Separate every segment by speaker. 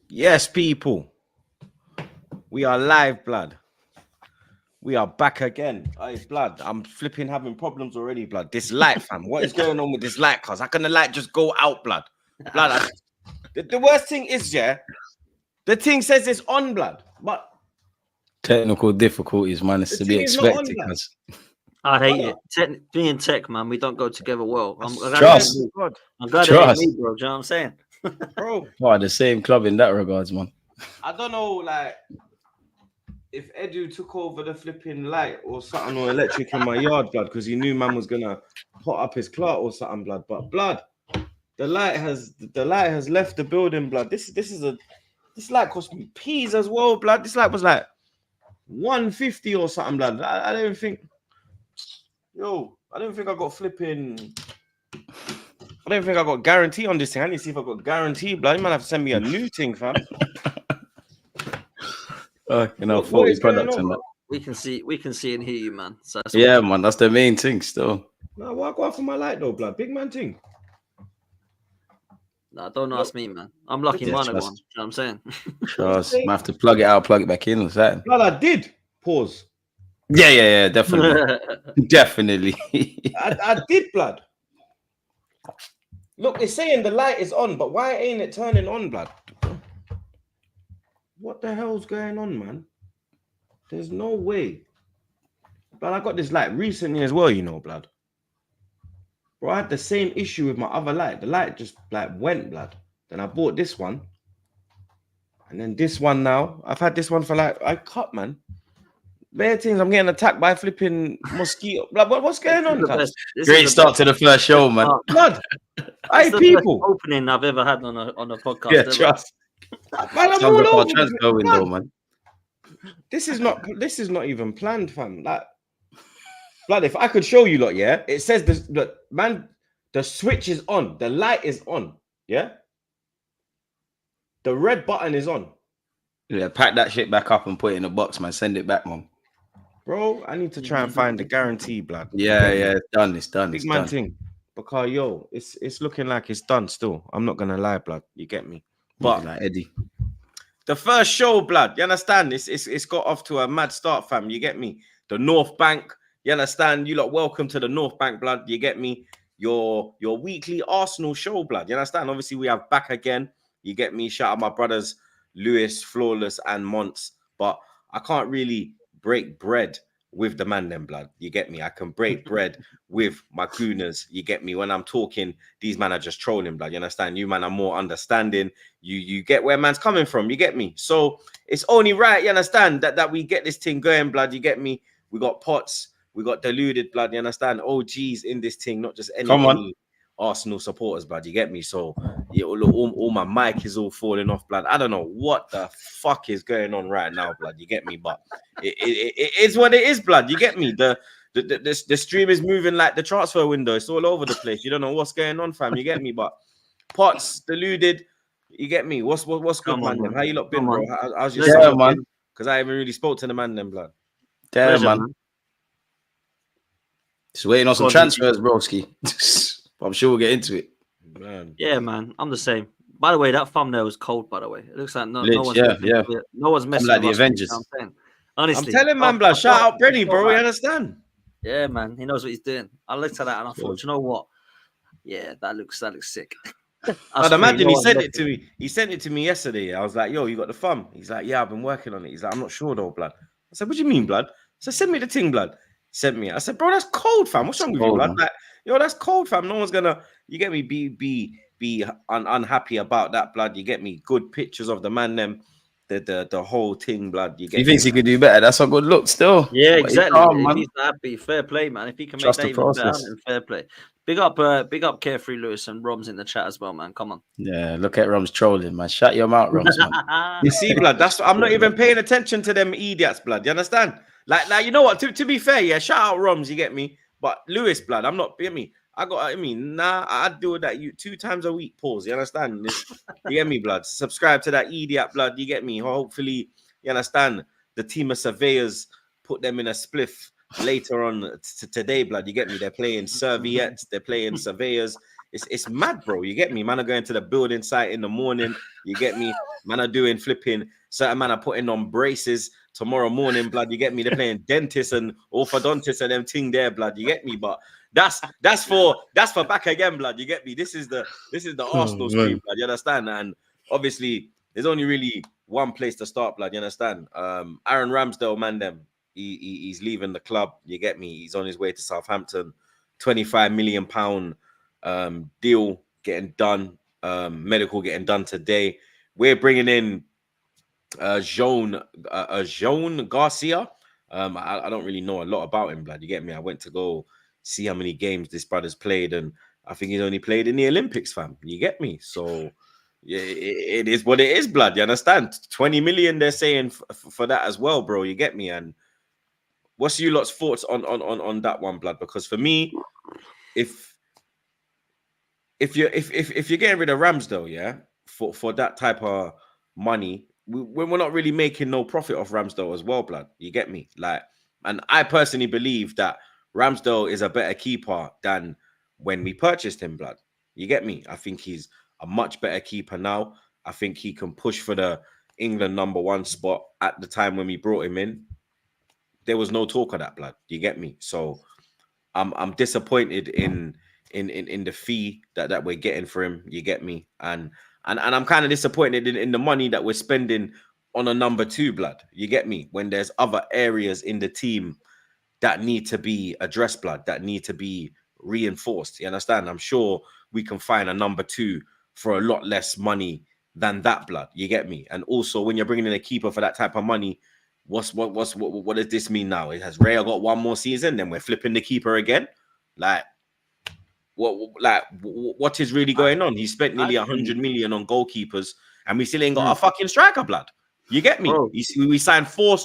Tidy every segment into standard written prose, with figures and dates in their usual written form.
Speaker 1: Yes, people. We are live, blood. We are back again. Hey, blood. I'm flipping having problems already, blood. This light, fam. What is going on with this light? Cause how can the light just go out, blood? Blood. The worst thing is, yeah, the thing says it's on, blood, but
Speaker 2: technical difficulties, man. It's
Speaker 1: the
Speaker 2: to be
Speaker 1: thing is not on,
Speaker 2: expected.
Speaker 1: blood.
Speaker 3: I hate it. Being in tech, man, we don't go together well. I'm glad
Speaker 2: Trust.
Speaker 3: it ain't me.
Speaker 1: God,
Speaker 3: I'm glad
Speaker 2: Trust.
Speaker 3: it ain't me, bro. Do you know what I'm saying?
Speaker 1: bro.
Speaker 2: Oh, the same club in that regards, man.
Speaker 1: I don't know, like, if Edu took over the flipping light or something or electric in my yard, blood, because he knew man was gonna put up his clock or something, blood. But blood, the light has left the building, blood. This light cost me peas as well, blood. This light was like 150 or something, blood. I don't think I got flipping. I don't think I got guarantee on this thing. I need to see if I got guarantee, blood. You might have to send me a new thing, fam.
Speaker 2: Faulty products and that.
Speaker 3: We can see and hear you, man. So that's
Speaker 2: Yeah, man, that's the main thing still.
Speaker 1: No, why go out for my light though, blood? Big man thing.
Speaker 3: Nah, don't ask me, man. I'm lucky
Speaker 2: Yeah,
Speaker 3: money
Speaker 2: trust.
Speaker 3: one. You know what I'm saying?
Speaker 2: Trust. I have to plug it out, plug it back in or something.
Speaker 1: Blood, I did. Pause.
Speaker 2: Yeah, definitely. Definitely.
Speaker 1: I did, blood. Look, it's saying the light is on, but why ain't it turning on, blood? What the hell's going on, man? There's no way. But I got this light recently as well, you know, blood. Bro, I had the same issue with my other light. The light just like went, blood. Then I bought this one. And then this one now. I've had this one for like, I cut, man. Bare things, I'm getting attacked by flipping mosquito. Blood, what's going on, cuz?
Speaker 2: Great start to the first show, man.
Speaker 1: Blood. Hey,
Speaker 3: the
Speaker 1: people.
Speaker 3: best opening I've ever had on a podcast.
Speaker 2: Yeah,
Speaker 3: ever.
Speaker 2: trust.
Speaker 1: Man, I'm
Speaker 2: Sounds
Speaker 1: all
Speaker 2: like our
Speaker 1: over
Speaker 2: transfer window, man.
Speaker 1: This is not even planned, fam. Like, blood, if I could show you, lot, yeah, it says this, look, man, the switch is on, the light is on, yeah, the red button is on,
Speaker 2: Yeah, pack that shit back up and put it in a box, man. Send it back, man.
Speaker 1: bro. I need to try and find the guarantee, blood.
Speaker 2: Yeah, it's done. It's done.
Speaker 1: Big
Speaker 2: It's
Speaker 1: man
Speaker 2: done.
Speaker 1: thing, because yo, it's looking like it's done still. I'm not gonna lie, blood. You get me? But
Speaker 2: like Eddie.
Speaker 1: the first show, blood, you understand? It's got off to a mad start, fam. You get me? The North Bank, you understand? You lot, welcome to the North Bank, blood. You get me? Your weekly Arsenal show, blood. You understand? Obviously, we have back again. You get me? Shout out my brothers, Lewis, Flawless, and Monts. But I can't really break bread with the man, them, blood. You get me? I can break bread with my gooners. You get me? When I'm talking, these men are just trolling, blood. You understand? You man are more understanding. You get where man's coming from. You get me? So it's only right, you understand, that we get this thing going, blood. You get me? We got Pots, we got deluded, blood. You understand? OGs in this thing, not just any Arsenal supporters, blood. You get me? So yeah, look, all my mic is all falling off, blood. I don't know what the fuck is going on right now, blood. You get me? But it is what it is, blood. You get me? The stream is moving like the transfer window. It's all over the place. You don't know what's going on, fam. You get me? But Pots, deluded. You get me? What's good, man? How you lot been, bro? How's your summer been? Because I haven't really spoke to the man, them, blood.
Speaker 2: Damn, man. Just waiting on some transfers, broski. I'm sure we'll get into it.
Speaker 1: Man.
Speaker 3: Yeah, man. I'm the same. By the way, that thumbnail is cold. By the way, it looks like no one's no one's messing
Speaker 2: like
Speaker 3: with
Speaker 2: the
Speaker 3: us,
Speaker 2: Avengers.
Speaker 3: you know what I'm saying? Honestly,
Speaker 1: I'm telling man, blood. Shout out Brenny, bro. You understand?
Speaker 3: Yeah, man. He knows what he's doing. I looked at that and I thought, you know what? Yeah, that looks sick.
Speaker 1: I'd imagine he sent it to me. He sent it to me yesterday. I was like, yo, you got the thumb? He's like, yeah, I've been working on it. He's like, I'm not sure though, blood. I said, what do you mean, blood? I said, send me the thing, blood. He sent me. I said, bro, that's cold, fam. What's wrong with you, blood? Like, yo, that's cold, fam. No one's gonna, you get me, be unhappy about that, blood. You get me? Good pictures of the man, them, the whole thing, blood. You get
Speaker 2: he thinks he could do better. That's a good look still.
Speaker 3: Yeah, exactly. If he's happy, fair play, man. If he can make that even better, then fair play. Big up Carefree Lewis and Roms in the chat as well, man. Come on.
Speaker 2: Yeah, look at Roms trolling, man. Shut your mouth, Roms, man.
Speaker 1: You see, blood. That's I'm not even paying attention to them idiots, blood. You understand? Like you know what? To be fair, yeah. Shout out Roms, you get me. But Lewis, blood. I'm not. You get me? I deal with that 2 times a week. Pause. You understand? You get me, blood. Subscribe to that idiot, blood. You get me? Hopefully, you understand. The team of surveyors put them in a spliff later on today, blood. You get me? They're playing serviettes, they're playing surveyors. it's mad, bro. You get me? Man are going to the building site in the morning. You get me? Man are doing flipping. Certain man are putting on braces tomorrow morning, blood. You get me? They're playing dentist and orthodontist and them thing there, blood. You get me? But that's for back again, blood. You get me? This is the Arsenal stream, blood. You understand? And obviously, there's only really one place to start, blood. You understand? Aaron Ramsdale, man, he's leaving the club. You get me? He's on his way to Southampton. £25 million deal getting done. Medical getting done today. We're bringing in Joan Garcia. I don't really know a lot about him, blood. You get me? I went to go see how many games this brother's played, and I think he's only played in the Olympics, fam. You get me? So yeah, it is what it is, blood. You understand? 20 million they're saying for that as well, bro. You get me? And what's you lot's thoughts on that one, blood? Because for me, if you're getting rid of Ramsdale, yeah, for that type of money, we're not really making no profit off Ramsdale as well, blood. You get me? Like, and I personally believe that Ramsdale is a better keeper than when we purchased him, blood. You get me? I think he's a much better keeper now. I think he can push for the England #1 spot. At the time when we brought him in, there was no talk of that, blood. You get me? So I'm disappointed in the fee that we're getting for him. You get me? And I'm kind of disappointed in the money that we're spending on a #2, blood. You get me? When there's other areas in the team that need to be addressed, blood, that need to be reinforced. You understand? I'm sure we can find a #2 for a lot less money than that, blood. You get me? And also, when you're bringing in a keeper for that type of money, what does this mean now? Has Raya got one more season? Then we're flipping the keeper again? Like, what is really going on? He spent nearly 100 million on goalkeepers, and we still ain't got a fucking striker, blood. You get me?
Speaker 3: Bro.
Speaker 1: We signed four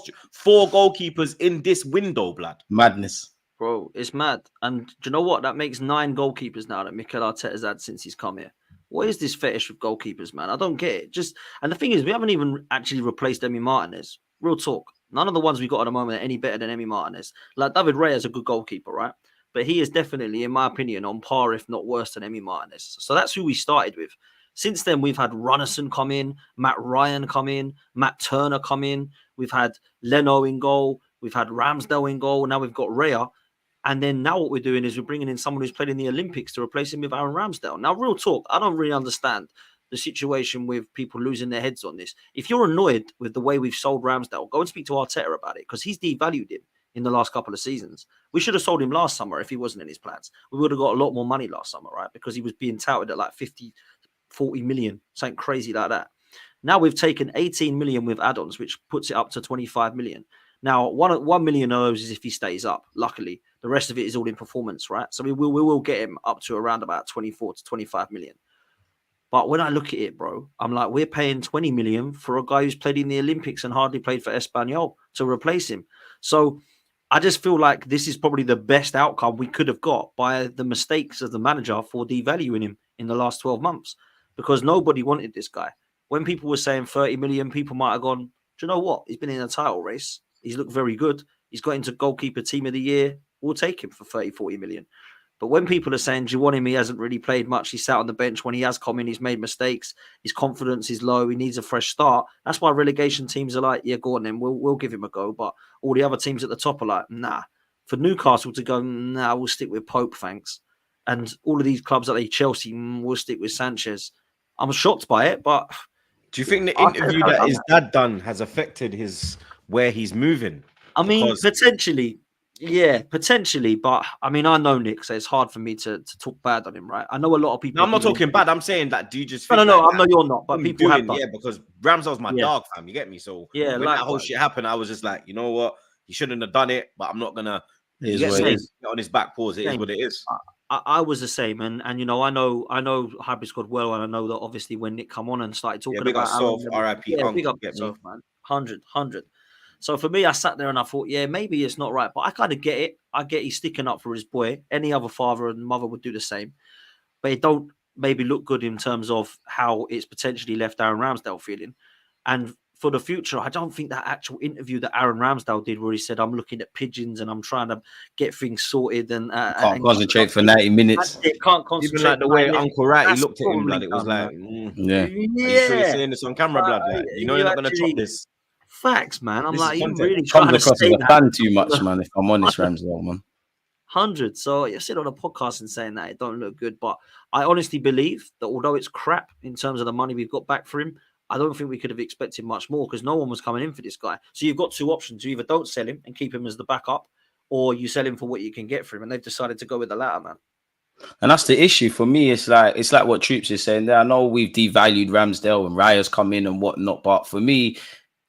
Speaker 1: goalkeepers in this window, blood.
Speaker 2: Madness.
Speaker 3: Bro, it's mad. And do you know what? That makes 9 goalkeepers now that Mikel Arteta's had since he's come here. What is this fetish with goalkeepers, man? I don't get it. And the thing is, we haven't even actually replaced Emi Martinez. Real talk. None of the ones we got at the moment are any better than Emi Martinez. Like, David Raya is a good goalkeeper, right? But he is definitely, in my opinion, on par, if not worse than Emi Martinez. So that's who we started with. Since then, we've had Runnison come in, Matt Ryan come in, Matt Turner come in. We've had Leno in goal. We've had Ramsdale in goal. Now we've got Raya. And then now what we're doing is we're bringing in someone who's played in the Olympics to replace him with Aaron Ramsdale. Now, real talk, I don't really understand the situation with people losing their heads on this. If you're annoyed with the way we've sold Ramsdale, go and speak to Arteta about it, because he's devalued him in the last couple of seasons. We should have sold him last summer if he wasn't in his plans. We would have got a lot more money last summer, right? Because he was being touted at like 50, 40 million, something crazy like that. Now we've taken 18 million with add-ons, which puts it up to 25 million. Now, 1 million of those is if he stays up, luckily. The rest of it is all in performance, right? So we will get him up to around about 24 to 25 million. But when I look at it, bro, I'm like, we're paying 20 million for a guy who's played in the Olympics and hardly played for Espanyol to replace him. So I just feel like this is probably the best outcome we could have got by the mistakes of the manager for devaluing him in the last 12 months, because nobody wanted this guy. When people were saying 30 million, people might have gone, do you know what? He's been in a title race. He's looked very good. He's got into goalkeeper team of the year. We'll take him for 30, 40 million. But when people are saying, do you want him? He hasn't really played much. He sat on the bench. When he has come in, he's made mistakes. His confidence is low. He needs a fresh start. That's why relegation teams are like, yeah, go on then. We'll give him a go. But all the other teams at the top are like, nah. For Newcastle to go, nah, we'll stick with Pope, thanks. And all of these clubs like Chelsea, we'll stick with Sanchez. I'm shocked by it, but...
Speaker 1: Do you think the interview that his dad done has affected where he's moving?
Speaker 3: I mean, potentially. Yeah, potentially. But I mean, I know Nick, so it's hard for me to talk bad on him, right? I know a lot of people.
Speaker 1: No, I'm not talking bad. I'm saying that. Do you just?
Speaker 3: No, I know you're not. But people have done.
Speaker 1: Yeah, because Ramsdale's my dog, fam. You get me? So
Speaker 3: yeah,
Speaker 1: when that whole shit happened, I was just like, you know what? He shouldn't have done it. But I'm not gonna get on his back paws. It is what it is.
Speaker 3: I was the same, and you know, I know Hybrid Squad well, and I know that obviously when Nick come on and started talking about
Speaker 1: RIP,
Speaker 3: big up yourself, man, 100. So for me, I sat there and I thought, yeah, maybe it's not right, but I kind of get it. I get he's sticking up for his boy. Any other father and mother would do the same, but it don't maybe look good in terms of how it's potentially left Aaron Ramsdale feeling. And for the future, I don't think that actual interview that Aaron Ramsdale did, where he said, "I'm looking at pigeons and I'm trying to get things sorted," and
Speaker 2: Can't concentrate for 90 minutes.
Speaker 3: It can't concentrate.
Speaker 1: Even like the way Uncle Ratty
Speaker 3: That's
Speaker 1: looked at him, blood,
Speaker 3: probably
Speaker 1: it was
Speaker 3: done,
Speaker 1: like,
Speaker 2: Yeah.
Speaker 1: Are you sure you're saying this on camera, blood? Like, you know you're not going to chop this.
Speaker 3: Facts, man. I'm
Speaker 1: This
Speaker 3: like,
Speaker 1: is
Speaker 3: you
Speaker 1: content.
Speaker 3: really trying
Speaker 2: Comes
Speaker 3: to
Speaker 2: across as
Speaker 3: say
Speaker 2: a
Speaker 3: that?
Speaker 2: fan too much, man. If I'm honest, Ramsdale, man.
Speaker 3: 100. So you sit on a podcast and saying that it don't look good, but I honestly believe that although it's crap in terms of the money we've got back for him, I don't think we could have expected much more because no one was coming in for this guy. So you've got two options: you either don't sell him and keep him as the backup, or you sell him for what you can get for him. And they've decided to go with the latter, man.
Speaker 2: And that's the issue for me. It's like what Troops is saying there. I know we've devalued Ramsdale and Raya's come in and whatnot, but for me,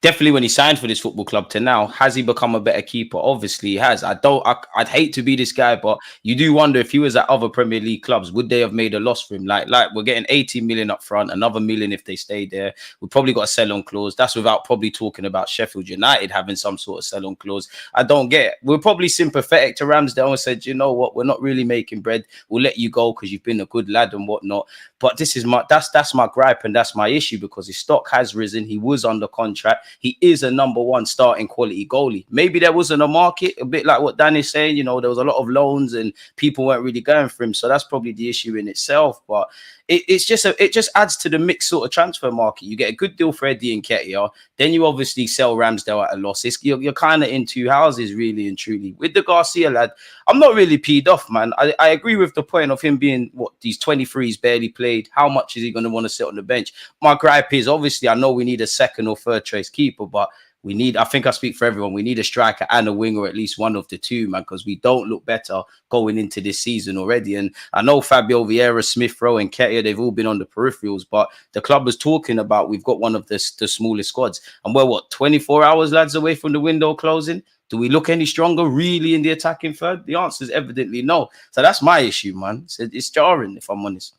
Speaker 2: definitely when he signed for this football club to now, has he become a better keeper? Obviously he has. I'd hate to be this guy, but you do wonder if he was at other Premier League clubs, would they have made a loss for him? Like we're getting 18 million up front, another million if they stay there. We've probably got a sell-on clause. That's without probably talking about Sheffield United having some sort of sell-on clause. I don't get it. We're probably sympathetic to Ramsdale and said, you know what, we're not really making bread. We'll let you go because you've been a good lad and whatnot. But this is that's my gripe and that's my issue because his stock has risen. He was under contract. He is a number one starting quality goalie. Maybe there wasn't a market, a bit like what Dan is saying. You know, there was a lot of loans and people weren't really going for him. So that's probably the issue in itself. But it just adds to the mixed sort of transfer market. You get a good deal for Eddie and Nketiah, then you obviously sell Ramsdale at a loss. You're kind of in two houses, really and truly. With the Garcia lad, I'm not really peed off, man. I agree with the point of him being these 23s barely played. How much is he going to want to sit on the bench? My gripe is obviously I know we need a second or third choice keeper, but we need, I think I speak for everyone, we need a striker and a winger, or at least one of the two, man, because we don't look better going into this season already. And I know Fabio Vieira, Smith Rowe and Nketiah, they've all been on the peripherals, but the club was talking about we've got one of the smallest squads. And we're, 24 hours, lads, away from the window closing? Do we look any stronger really in the attacking third? The answer is evidently no. So that's my issue, man. It's jarring, if I'm honest.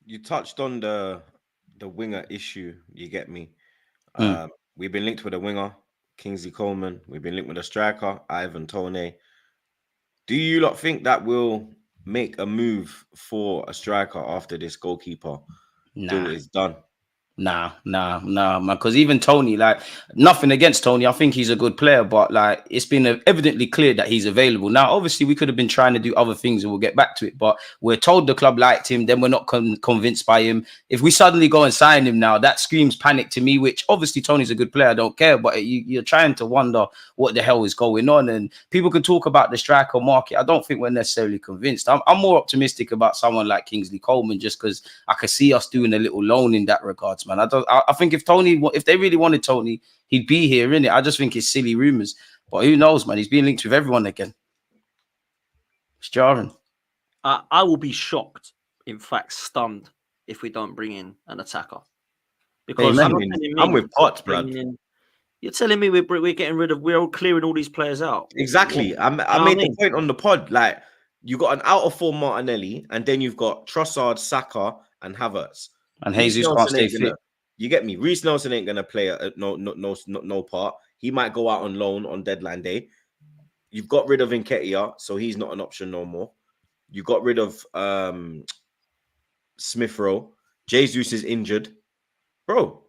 Speaker 1: You touched on the winger issue, you get me. We've been linked with a winger, Toney Coman. We've been linked with a striker, Ivan Toney. Do you lot think that will make a move for a striker after this goalkeeper deal is done?
Speaker 2: Nah, man. Because even Toney, like, nothing against Toney. I think he's a good player, but like, it's been evidently clear that he's available. Now, obviously, we could have been trying to do other things, and we'll get back to it. But we're told the club liked him, then we're not convinced by him. If we suddenly go and sign him now, that screams panic to me. Which obviously Toney's a good player, I don't care. But you're trying to wonder what the hell is going on. And people can talk about the striker market. I don't think we're necessarily convinced. I'm more optimistic about someone like Toney Coman, just because I can see us doing a little loan in that regard. Man, I think if they really wanted Toney, he'd be here, innit? I just think it's silly rumors. But who knows, man? He's being linked with everyone again. It's jarring.
Speaker 3: I will be shocked, in fact, stunned, if we don't bring in an attacker. Because
Speaker 1: I'm with Potts, blood.
Speaker 3: You're telling me we're getting rid of, we're clearing all these players out.
Speaker 1: Exactly. I made the point on the pod. Like, you got an out of form Martinelli, and then you've got Trossard, Saka, and Havertz.
Speaker 2: And Jesus can't stay fit.
Speaker 1: You get me? Reece Nelson ain't gonna play no part. He might go out on loan on deadline day. You've got rid of Nketiah, so he's not an option no more. You got rid of Smith Rowe. Jesus is injured, bro.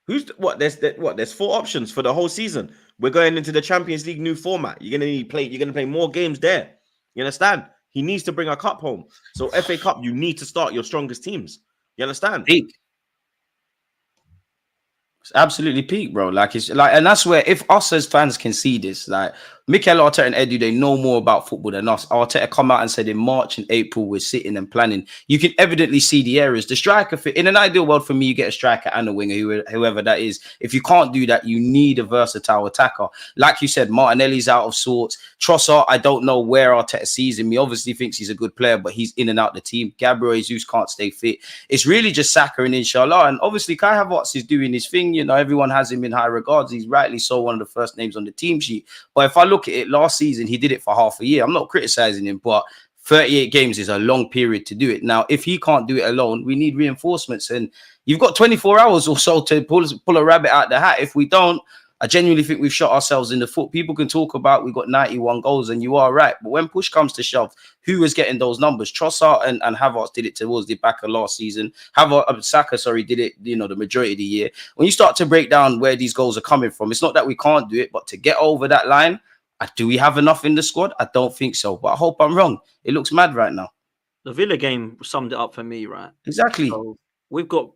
Speaker 1: There's 4 options for the whole season. We're going into the Champions League new format. You're gonna play more games there. You understand? He needs to bring a cup home. So FA Cup, you need to start your strongest teams. You understand?
Speaker 2: Peak. It's absolutely peak, bro. Like, it's like, and that's where, if us as fans can see this, like, Mikel Arteta and Edu, they know more about football than us. Arteta come out and said in March and April we're sitting and planning. You can evidently see the areas. The striker, in an ideal world for me, you get a striker and a winger, whoever that is. If you can't do that, you need a versatile attacker. Like you said, Martinelli's out of sorts. Trossard, I don't know where Arteta sees him. He obviously thinks he's a good player, but he's in and out the team. Gabriel Jesus can't stay fit. It's really just Saka and Inshallah. And obviously Kai Havertz is doing his thing. You know, everyone has him in high regards. He's rightly so one of the first names on the team sheet. But if I look at it, last season he did it for half a year. I'm not criticizing him, but 38 games is a long period to do it. Now, if he can't do it alone, we need reinforcements, and you've got 24 hours or so to pull a rabbit out the hat. If we don't, I genuinely think we've shot ourselves in the foot. People can talk about we got 91 goals, and you are right. But when push comes to shove, who is getting those numbers? Trossard and Havertz did it towards the back of last season. Saka, did it, the majority of the year. When you start to break down where these goals are coming from, it's not that we can't do it, but to get over that line, do we have enough in the squad? I don't think so, but I hope I'm wrong. It looks mad right now.
Speaker 3: The Villa game summed it up for me, right?
Speaker 2: Exactly.
Speaker 3: So we've got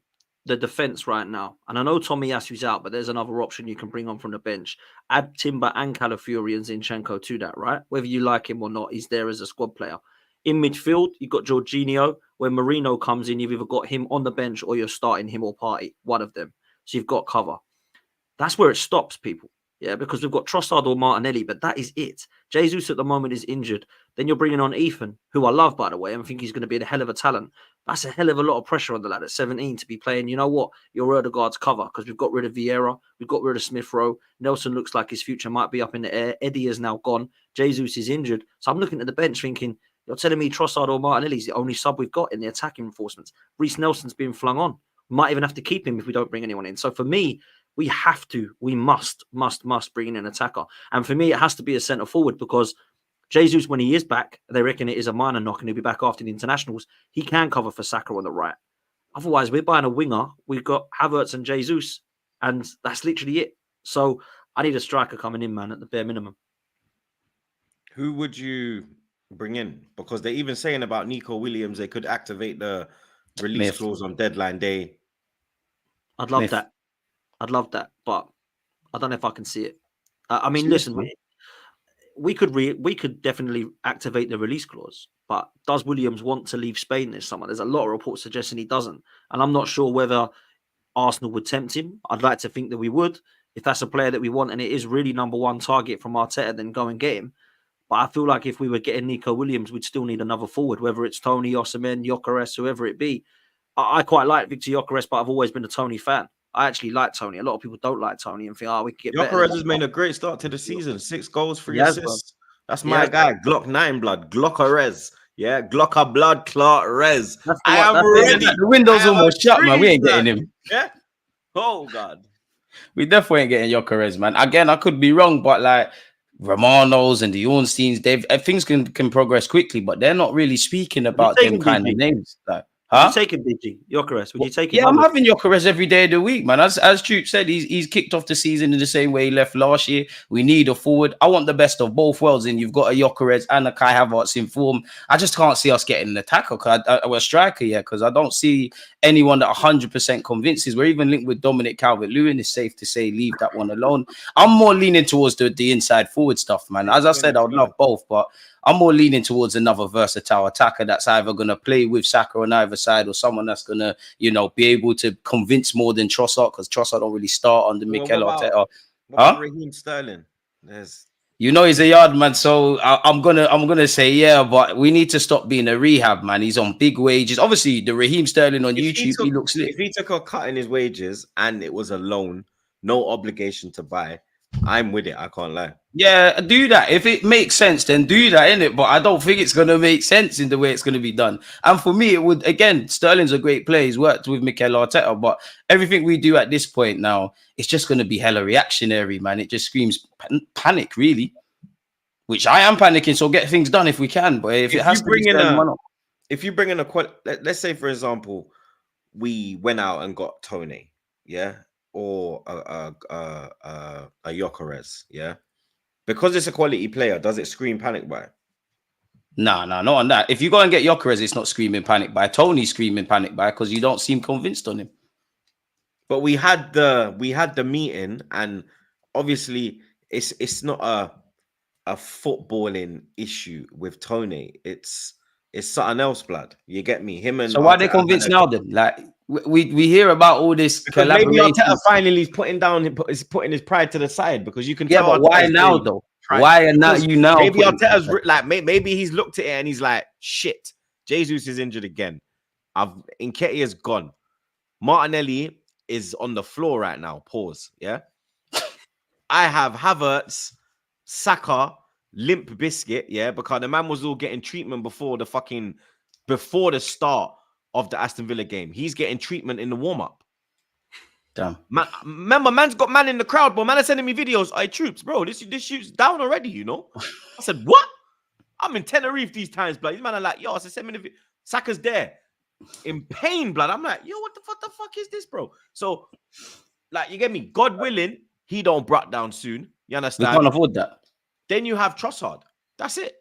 Speaker 3: the defense right now, and I know Tomiyasu's out, but there's another option you can bring on from the bench. Add Timber and Calafiori and Zinchenko to that, right? Whether you like him or not, he's there as a squad player. In midfield, you've got Jorginho. When Marino comes in, you've either got him on the bench or you're starting him or Partey, one of them. So you've got cover. That's where it stops, people. Yeah, because we've got Trossard or Martinelli, but that is it. Jesus at the moment is injured. Then you're bringing on Ethan, who I love, by the way, and think he's going to be a hell of a talent. That's a hell of a lot of pressure on the lad at 17 to be playing, you know what, your Erdegaard's cover, because we've got rid of Vieira, we've got rid of Smith Rowe. Nelson looks like his future might be up in the air. Eddie is now gone. Jesus is injured. So I'm looking at the bench thinking, you're telling me Trossard or Martinelli's the only sub we've got in the attacking reinforcements. Reece Nelson's being flung on. We might even have to keep him if we don't bring anyone in. So for me, we must bring in an attacker. And for me, it has to be a centre forward because Jesus, when he is back, they reckon it is a minor knock and he'll be back after the internationals. He can cover for Saka on the right. Otherwise, we're buying a winger. We've got Havertz and Jesus, and that's literally it. So I need a striker coming in, man, at the bare minimum.
Speaker 1: Who would you bring in? Because they're even saying about Nico Williams, they could activate the release clause on deadline day.
Speaker 3: I'd love that. I'd love that, but I don't know if I can see it. I mean, listen, we could definitely activate the release clause, but does Williams want to leave Spain this summer? There's a lot of reports suggesting he doesn't, and I'm not sure whether Arsenal would tempt him. I'd like to think that we would. If that's a player that we want and it is really number one target from Arteta, then go and get him. But I feel like if we were getting Nico Williams, we'd still need another forward, whether it's Toney, Osimhen, Gyökeres, whoever it be. I quite like Victor Gyökeres, but I've always been a Toney fan. I actually like Toney. A lot of people don't like Toney and think, we can get better.
Speaker 1: Gyökeres has made a great start to the season. 6 goals, 3 assists. That's my guy. Glock 9 blood. Glockerez. Yeah, Glocker blood, Clark Rez.
Speaker 2: I am ready. The window's almost shut, man. We ain't getting him.
Speaker 1: Yeah. Oh, God.
Speaker 2: We definitely ain't getting Gyökeres, man. Again, I could be wrong, but like Romanos and the Ornsteins, things can progress quickly, but they're not really speaking about them kind of names. Like,
Speaker 3: Would you take him, BG? Gyökeres? Would you take him?
Speaker 2: Yeah, I'm having Gyökeres every day of the week, man. As Troop said, he's kicked off the season in the same way he left last year. We need a forward. I want the best of both worlds, and you've got a Gyökeres and a Kai Havertz in form. I just can't see us getting an attacker, or a striker, because I don't see anyone that 100% convinces. We're even linked with Dominic Calvert-Lewin. It's safe to say leave that one alone. I'm more leaning towards the inside forward stuff, man. As I said, I would love both, but I'm more leaning towards another versatile attacker that's either going to play with Saka on either side or someone that's going to, be able to convince more than Trossard, because Trossard don't really start under Mikel Arteta.
Speaker 1: What about Raheem Sterling?
Speaker 2: He's a yard man, so I'm gonna say yeah, but we need to stop being a rehab man. He's on big wages. Obviously, the Raheem Sterling on YouTube, he looks lit.
Speaker 1: If he took a cut in his wages and it was a loan, no obligation to buy, I'm with it. I can't lie.
Speaker 2: Yeah, do that. If it makes sense, then do that, innit? But I don't think it's going to make sense in the way it's going to be done. And for me, it would, again, Sterling's a great player. He's worked with Mikel Arteta, but everything we do at this point now, it's just going to be hella reactionary, man. It just screams panic, really. Which I am panicking, so get things done if we can. But if it has to be
Speaker 1: if you bring in let's say, for example, we went out and got Toney, yeah? Or a Gyökeres, yeah? Because it's a quality player, does it scream panic buy?
Speaker 2: No, not on that. If you go and get Gyökeres, it's not screaming panic buy. Toney's screaming panic buy because you don't seem convinced on him.
Speaker 1: But we had the meeting, and obviously it's not a footballing issue with Toney. It's something else, blood. You get me? Him and
Speaker 2: so why are they convinced now then? Like we hear about all this collaboration.
Speaker 1: Maybe Arteta finally is putting his pride to the side, because you can tell.
Speaker 2: But why now though? Why are not you now?
Speaker 1: Maybe Arteta's like maybe he's looked at it and he's like, shit, Jesus is injured again. Nketiah is gone. Martinelli is on the floor right now. Pause. Yeah. I have Havertz, Saka, Limp Biscuit. Yeah, because the man was all getting treatment before the start of the Aston Villa game. He's getting treatment in the warm-up.
Speaker 2: Damn.
Speaker 1: Man, remember, man's got man in the crowd, bro. Man is sending me videos. Hey, Troops, bro, this shoot's down already, you know? I said, what? I'm in Tenerife these times, blood. These man are like, yo, I said, send me the video. Saka's there. In pain, blood. I'm like, yo, what the fuck is this, bro? So, like, you get me? God willing, he don't brought down soon. You
Speaker 2: We
Speaker 1: understand?
Speaker 2: can't afford that.
Speaker 1: Then you have Trossard. That's it.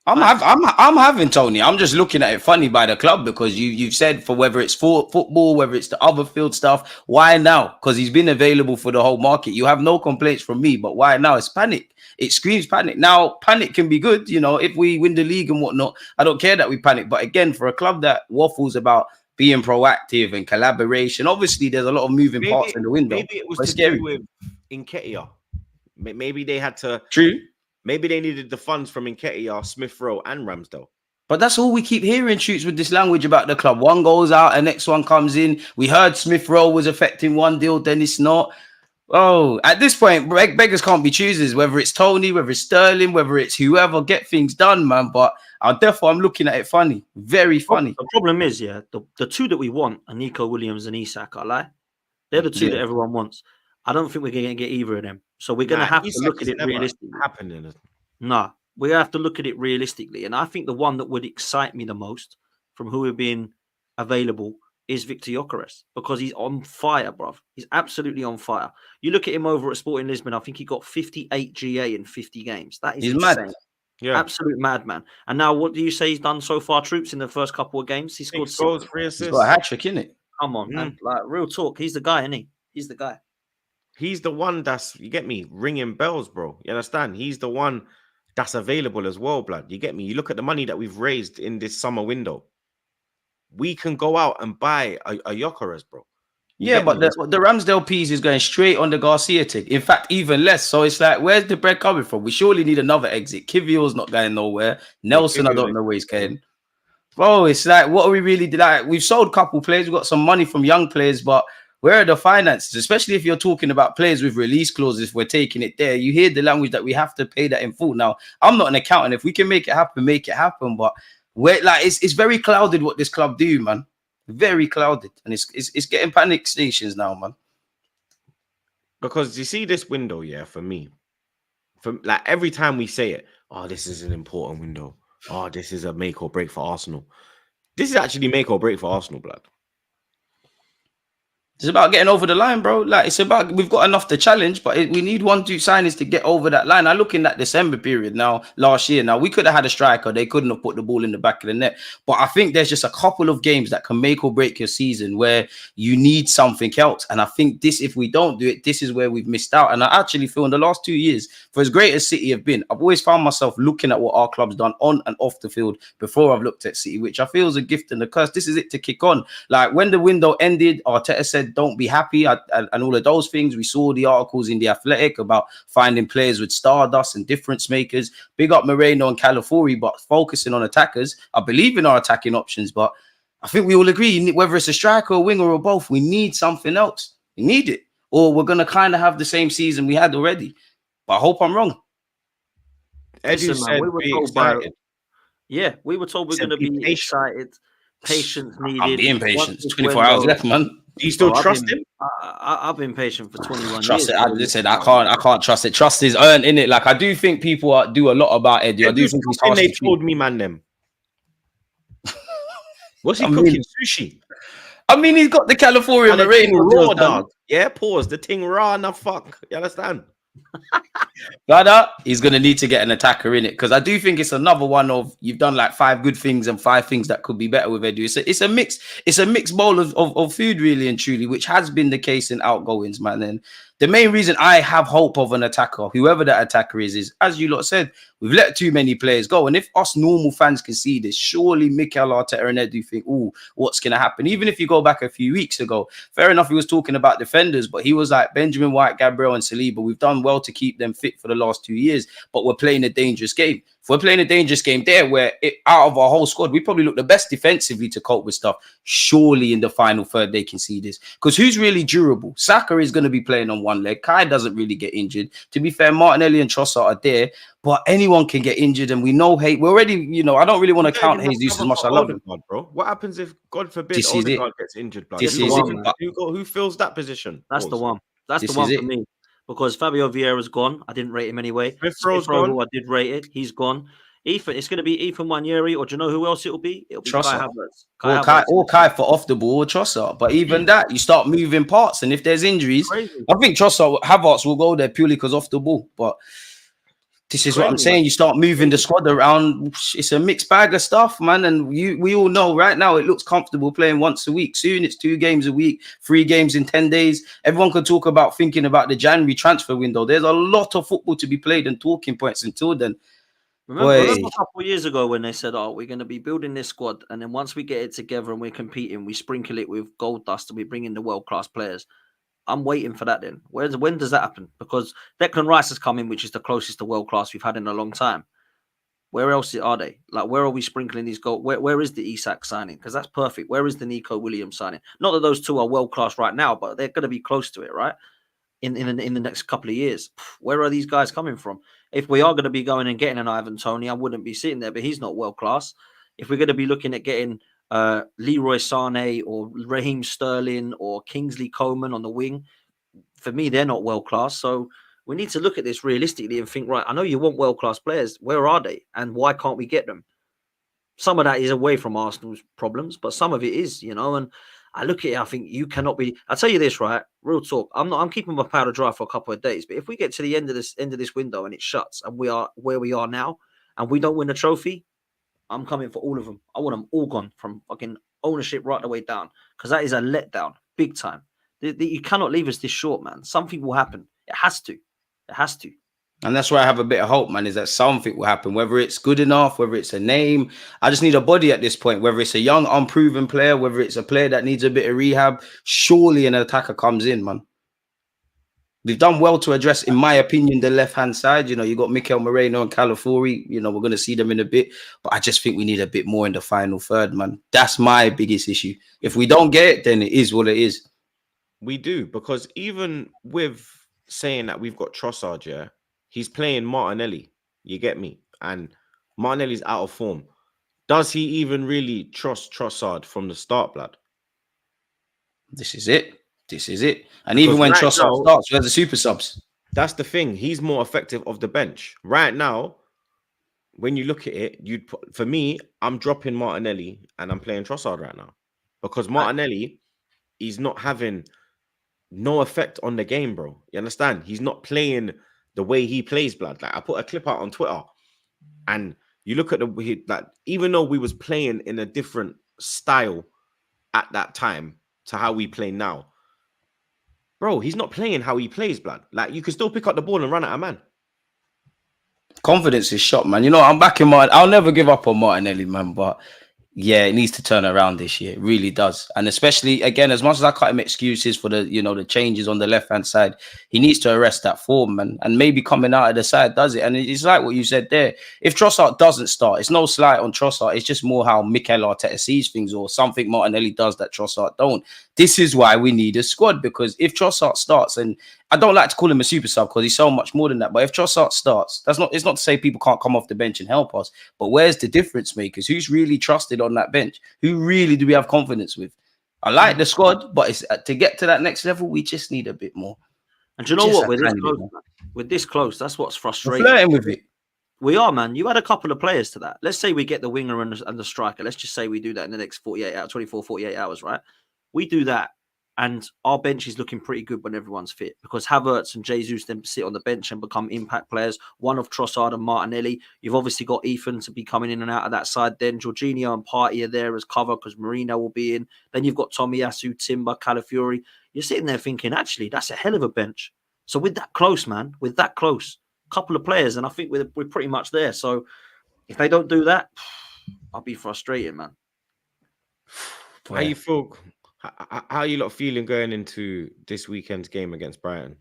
Speaker 2: I'm having Toney. I'm just looking at it funny by the club because you've said for whether it's for football, whether it's the other field stuff. Why now? Because he's been available for the whole market. You have no complaints from me, but why now? It's panic. It screams panic. Now, panic can be good, you know, if we win the league and whatnot. I don't care that we panic. But again, for a club that waffles about being proactive and collaboration, obviously there's a lot of moving parts in the window.
Speaker 1: Maybe it was
Speaker 2: to
Speaker 1: scary. Do with Nketiah. Maybe they had to.
Speaker 2: True.
Speaker 1: Maybe they needed the funds from Nketiah, Smith Rowe, and Ramsdale.
Speaker 2: But that's all we keep hearing, Shoots, with this language about the club. One goes out and next one comes in. We heard Smith Rowe was affecting one deal, then it's not. Oh, at this point, beggars can't be choosers, whether it's Toney, whether it's Sterling, whether it's whoever, get things done, man. But I'm looking at it funny, very funny.
Speaker 3: The problem is, yeah, the two that we want are Nico Williams and Isak. I lie. They're the two that everyone wants. I don't think we're going to get either of them. So we're going to have to look at it realistically. No, we have to look at it realistically. And I think the one that would excite me the most from who have been available is Victor Gyökeres, because he's on fire, bruv. He's absolutely on fire. You look at him over at Sporting Lisbon, I think he got 58 GA in 50 games. That is insane. Mad. Yeah. Absolute madman. And now what do you say he's done so far, Troops, in the first couple of games? He scored 6
Speaker 1: goals, 3 assists.
Speaker 2: He's got a hat-trick, innit?
Speaker 3: Come on, man. Like, real talk. He's the guy, isn't he? He's the guy.
Speaker 1: He's the one that's, you get me, ringing bells, bro. You understand? He's the one that's available as well, blood. You get me? You look at the money that we've raised in this summer window. We can go out and buy a Gyökeres, bro.
Speaker 2: Yeah, but the Ramsdale piece is going straight on the Garcia tick. In fact, even less. So it's like, where's the bread coming from? We surely need another exit. Kivior's not going nowhere. Nelson, I don't know where he's going. Bro, it's like, what are we really like? We've sold a couple players. We've got some money from young players, but where are the finances? Especially if you're talking about players with release clauses, if we're taking it there. You hear the language that we have to pay that in full. Now, I'm not an accountant. If we can make it happen, make it happen. But we're like, it's very clouded what this club do, man. Very clouded. And it's getting panic stations now, man.
Speaker 1: Because you see this window, yeah, for me, like every time we say it, oh, this is an important window. Oh, this is a make or break for Arsenal. This is actually make or break for Arsenal, blood.
Speaker 2: It's about getting over the line, bro. Like, it's about, we've got enough to challenge, but we need 1-2 signings to get over that line. I look in that December period now, last year. Now, we could have had a striker. They couldn't have put the ball in the back of the net. But I think there's just a couple of games that can make or break your season where you need something else. And I think this, if we don't do it, this is where we've missed out. And I actually feel in the last 2 years, for as great as City have been, I've always found myself looking at what our club's done on and off the field before I've looked at City, which I feel is a gift and a curse. This is it to kick on. Like, when the window ended, Arteta said, don't be happy, and all of those things. We saw the articles in The Athletic about finding players with stardust and difference makers. Big up Moreno and Calafiori, but focusing on attackers. I believe in our attacking options, but I think we all agree, whether it's a striker, a winger, or both, we need something else. We need it, or we're going to kind of have the same season we had already. But I hope I'm wrong.
Speaker 1: Eddie said, we were told
Speaker 3: we were told we're going to be excited. Patience needed.
Speaker 2: I'm being patient. It's 24 hours left, man.
Speaker 1: Do you still trust him?
Speaker 3: I've been patient for 21
Speaker 2: trust
Speaker 3: years.
Speaker 2: Listen, I can't trust it. Trust is earned in it. Like, I do think people do a lot about Eddie. I do think he's harsh.
Speaker 1: They told me, man, them. What's he cooking? Sushi.
Speaker 2: I mean, he's got the California rain
Speaker 1: raw, dog. Yeah, pause. The thing raw enough. Fuck. You understand?
Speaker 2: Brother, he's gonna need to get an attacker in it, because I do think it's another one of, you've done like 5 good things and 5 things that could be better with Edu. It's a mixed bowl of food, really and truly, which has been the case in outgoings, man. And the main reason I have hope of an attacker, whoever that attacker is, as you lot said, we've let too many players go. And if us normal fans can see this, surely Mikel Arteta and Edu think, oh, what's going to happen? Even if you go back a few weeks ago, fair enough, he was talking about defenders, but he was like, Benjamin White, Gabriel and Saliba, we've done well to keep them fit fit for the last 2 years, but we're playing a dangerous game. If we're playing a dangerous game there, where out of our whole squad, we probably look the best defensively to cope with stuff. Surely in the final third, they can see this. Because who's really durable? Saka is going to be playing on one leg. Kai doesn't really get injured. To be fair, Martinelli and Trossard are there, but anyone can get injured. And we know, hey, we're already, you know, I don't really want to count Jesus as much as I love him.
Speaker 1: Bro. What happens if, God forbid,
Speaker 2: This is
Speaker 1: Odegaard gets injured, blood?
Speaker 3: This is it.
Speaker 1: Who fills that position?
Speaker 3: That's the one. That's
Speaker 2: This
Speaker 3: the one
Speaker 2: is
Speaker 3: for
Speaker 2: it.
Speaker 3: me. Because Fabio Vieira's gone. I didn't rate him anyway.
Speaker 1: Smith-Rowe's
Speaker 3: Smith-Rowe,
Speaker 1: gone.
Speaker 3: who I did rate it, he's gone. Ethan, it's going to be Ethan Waneri, or do you know who else it'll be? It'll be Kai
Speaker 2: Trossard.
Speaker 3: Havertz.
Speaker 2: Or Kai for off the ball or Trossard. But even that, you start moving parts. And if there's injuries,
Speaker 3: Crazy.
Speaker 2: I think Havertz will go there purely because off the ball. But this is what I'm saying. You start moving the squad around. It's a mixed bag of stuff, man. And we all know right now it looks comfortable playing once a week. Soon it's 2 games a week, 3 games in 10 days. Everyone could talk about thinking about the January transfer window. There's a lot of football to be played and talking points until then.
Speaker 3: Remember a couple of years ago when they said, "Oh, we're going to be building this squad, and then once we get it together and we're competing, we sprinkle it with gold dust and we bring in the world-class players." I'm waiting for that then. When does that happen? Because Declan Rice has come in, which is the closest to world-class we've had in a long time. Where else are they? Like, where are we sprinkling these gold? Where is the Isak signing? Because that's perfect. Where is the Nico Williams signing? Not that those two are world-class right now, but they're going to be close to it, right? In the next couple of years. Where are these guys coming from? If we are going to be going and getting an Ivan Toney, I wouldn't be sitting there, but he's not world class. If we're going to be looking at getting Leroy Sané or Raheem Sterling or Kingsley Coman on the wing, for me, they're not world class. So we need to look at this realistically and think, right, I know you want world class players. Where are they? And why can't we get them? Some of that is away from Arsenal's problems, but some of it is, you know, and I look at it, I think you cannot be. I'll tell you this, right? Real talk. I'm keeping my powder dry for a couple of days. But if we get to the end of this window and it shuts and we are where we are now and we don't win a trophy, I'm coming for all of them. I want them all gone from fucking ownership right the way down. Because that is a letdown, big time. You cannot leave us this short, man. Something will happen. It has to. It has to.
Speaker 2: And that's where I have a bit of hope, man, is that something will happen, whether it's good enough, whether it's a name. I just need a body at this point, whether it's a young, unproven player, whether it's a player that needs a bit of rehab. Surely an attacker comes in, man. We've done well to address, in my opinion, the left-hand side. You know, you got Mikel Moreno and Calafiori. You know, we're going to see them in a bit. But I just think we need a bit more in the final third, man. That's my biggest issue. If we don't get it, then it is what it is.
Speaker 1: We do, because even with saying that we've got Trossard, yeah, he's playing Martinelli. You get me? And Martinelli's out of form. Does he even really trust Trossard from the start, blood?
Speaker 2: This is it. This is it. And
Speaker 1: Because
Speaker 2: even when
Speaker 1: right
Speaker 2: Trossard
Speaker 1: now,
Speaker 2: starts, we have the super subs.
Speaker 1: That's the thing. He's more effective off the bench. Right now, when you look at it, for me, I'm dropping Martinelli and I'm playing Trossard right now. Because Martinelli, he's not having no effect on the game, bro. You understand? He's not playing the way he plays, blood. Like, I put a clip out on Twitter, and you look at like, even though we was playing in a different style at that time to how we play now, bro, he's not playing how he plays, blood. Like, you can still pick up the ball and run at a man.
Speaker 2: Confidence is shot, man. You know, I'm backing Martin. I'll never give up on Martinelli, man, but yeah, it needs to turn around this year. It really does. And especially, again, as much as I cut him excuses for the, you know, the changes on the left-hand side, he needs to arrest that form, man. And maybe coming out of the side does it. And it's like what you said there. If Trossard doesn't start, it's no slight on Trossard. It's just more how Mikel Arteta sees things, or something Martinelli does that Trossard don't. This is why we need a squad, because if Trossard starts, and I don't like to call him a super sub because he's so much more than that, but if Trossard starts, it's not to say people can't come off the bench and help us, but where's the difference makers? Who's really trusted on that bench? Who really do we have confidence with? I like the squad, but it's to get to that next level, we just need a bit more.
Speaker 3: And do you know what? We're this close. That's what's frustrating.
Speaker 2: We're flirting with it.
Speaker 3: We are, man. You add a couple of players to that. Let's say we get the winger and the striker. Let's just say we do that in the next 48 hours, right? We do that, and our bench is looking pretty good when everyone's fit, because Havertz and Jesus then sit on the bench and become impact players. One of Trossard and Martinelli. You've obviously got Ethan to be coming in and out of that side. Then Jorginho and Partey are there as cover because Marino will be in. Then you've got Tomiyasu, Timber, Calafiori. You're sitting there thinking, actually, that's a hell of a bench. So with that close, man, with that close, couple of players, and I think we're pretty much there. So if they don't do that, I'll be frustrated, man.
Speaker 1: How you feel? How are you lot feeling going into this weekend's game against Brighton?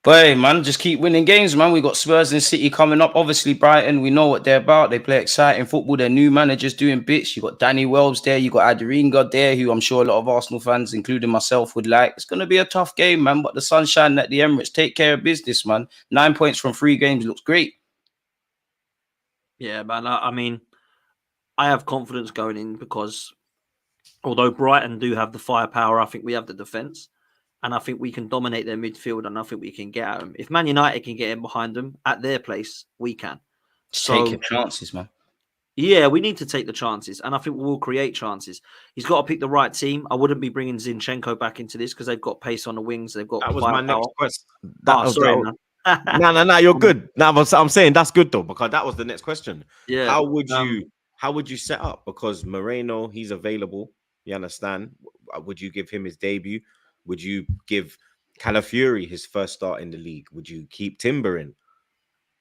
Speaker 2: But hey, man, just keep winning games, man. We got Spurs and City coming up. Obviously, Brighton, we know what they're about. They play exciting football. Their new managers doing bits. You got Danny Wells there. You got Aderinga there, who I'm sure a lot of Arsenal fans, including myself, would like. It's going to be a tough game, man. But the sunshine at the Emirates, take care of business, man. 9 points from 3 games looks great.
Speaker 3: Yeah, man. I mean, I have confidence going in because although Brighton do have the firepower, I think we have the defence. And I think we can dominate their midfield, and I think we can get at them. If Man United can get in behind them at their place, we can.
Speaker 2: Take your chances, man.
Speaker 3: Yeah, we need to take the chances, and I think we'll create chances. He's got to pick the right team. I wouldn't be bringing Zinchenko back into this because they've got pace on the wings. They've got
Speaker 1: That was my
Speaker 3: firepower.
Speaker 1: next question.
Speaker 3: Man.
Speaker 1: No, you're good. No, I'm saying that's good though, because that was the next question.
Speaker 3: Yeah.
Speaker 1: How would you set up? Because Moreno, he's available. You understand? Would you give him his debut? Would you give Calafiori his first start in the league? Would you keep Timber in?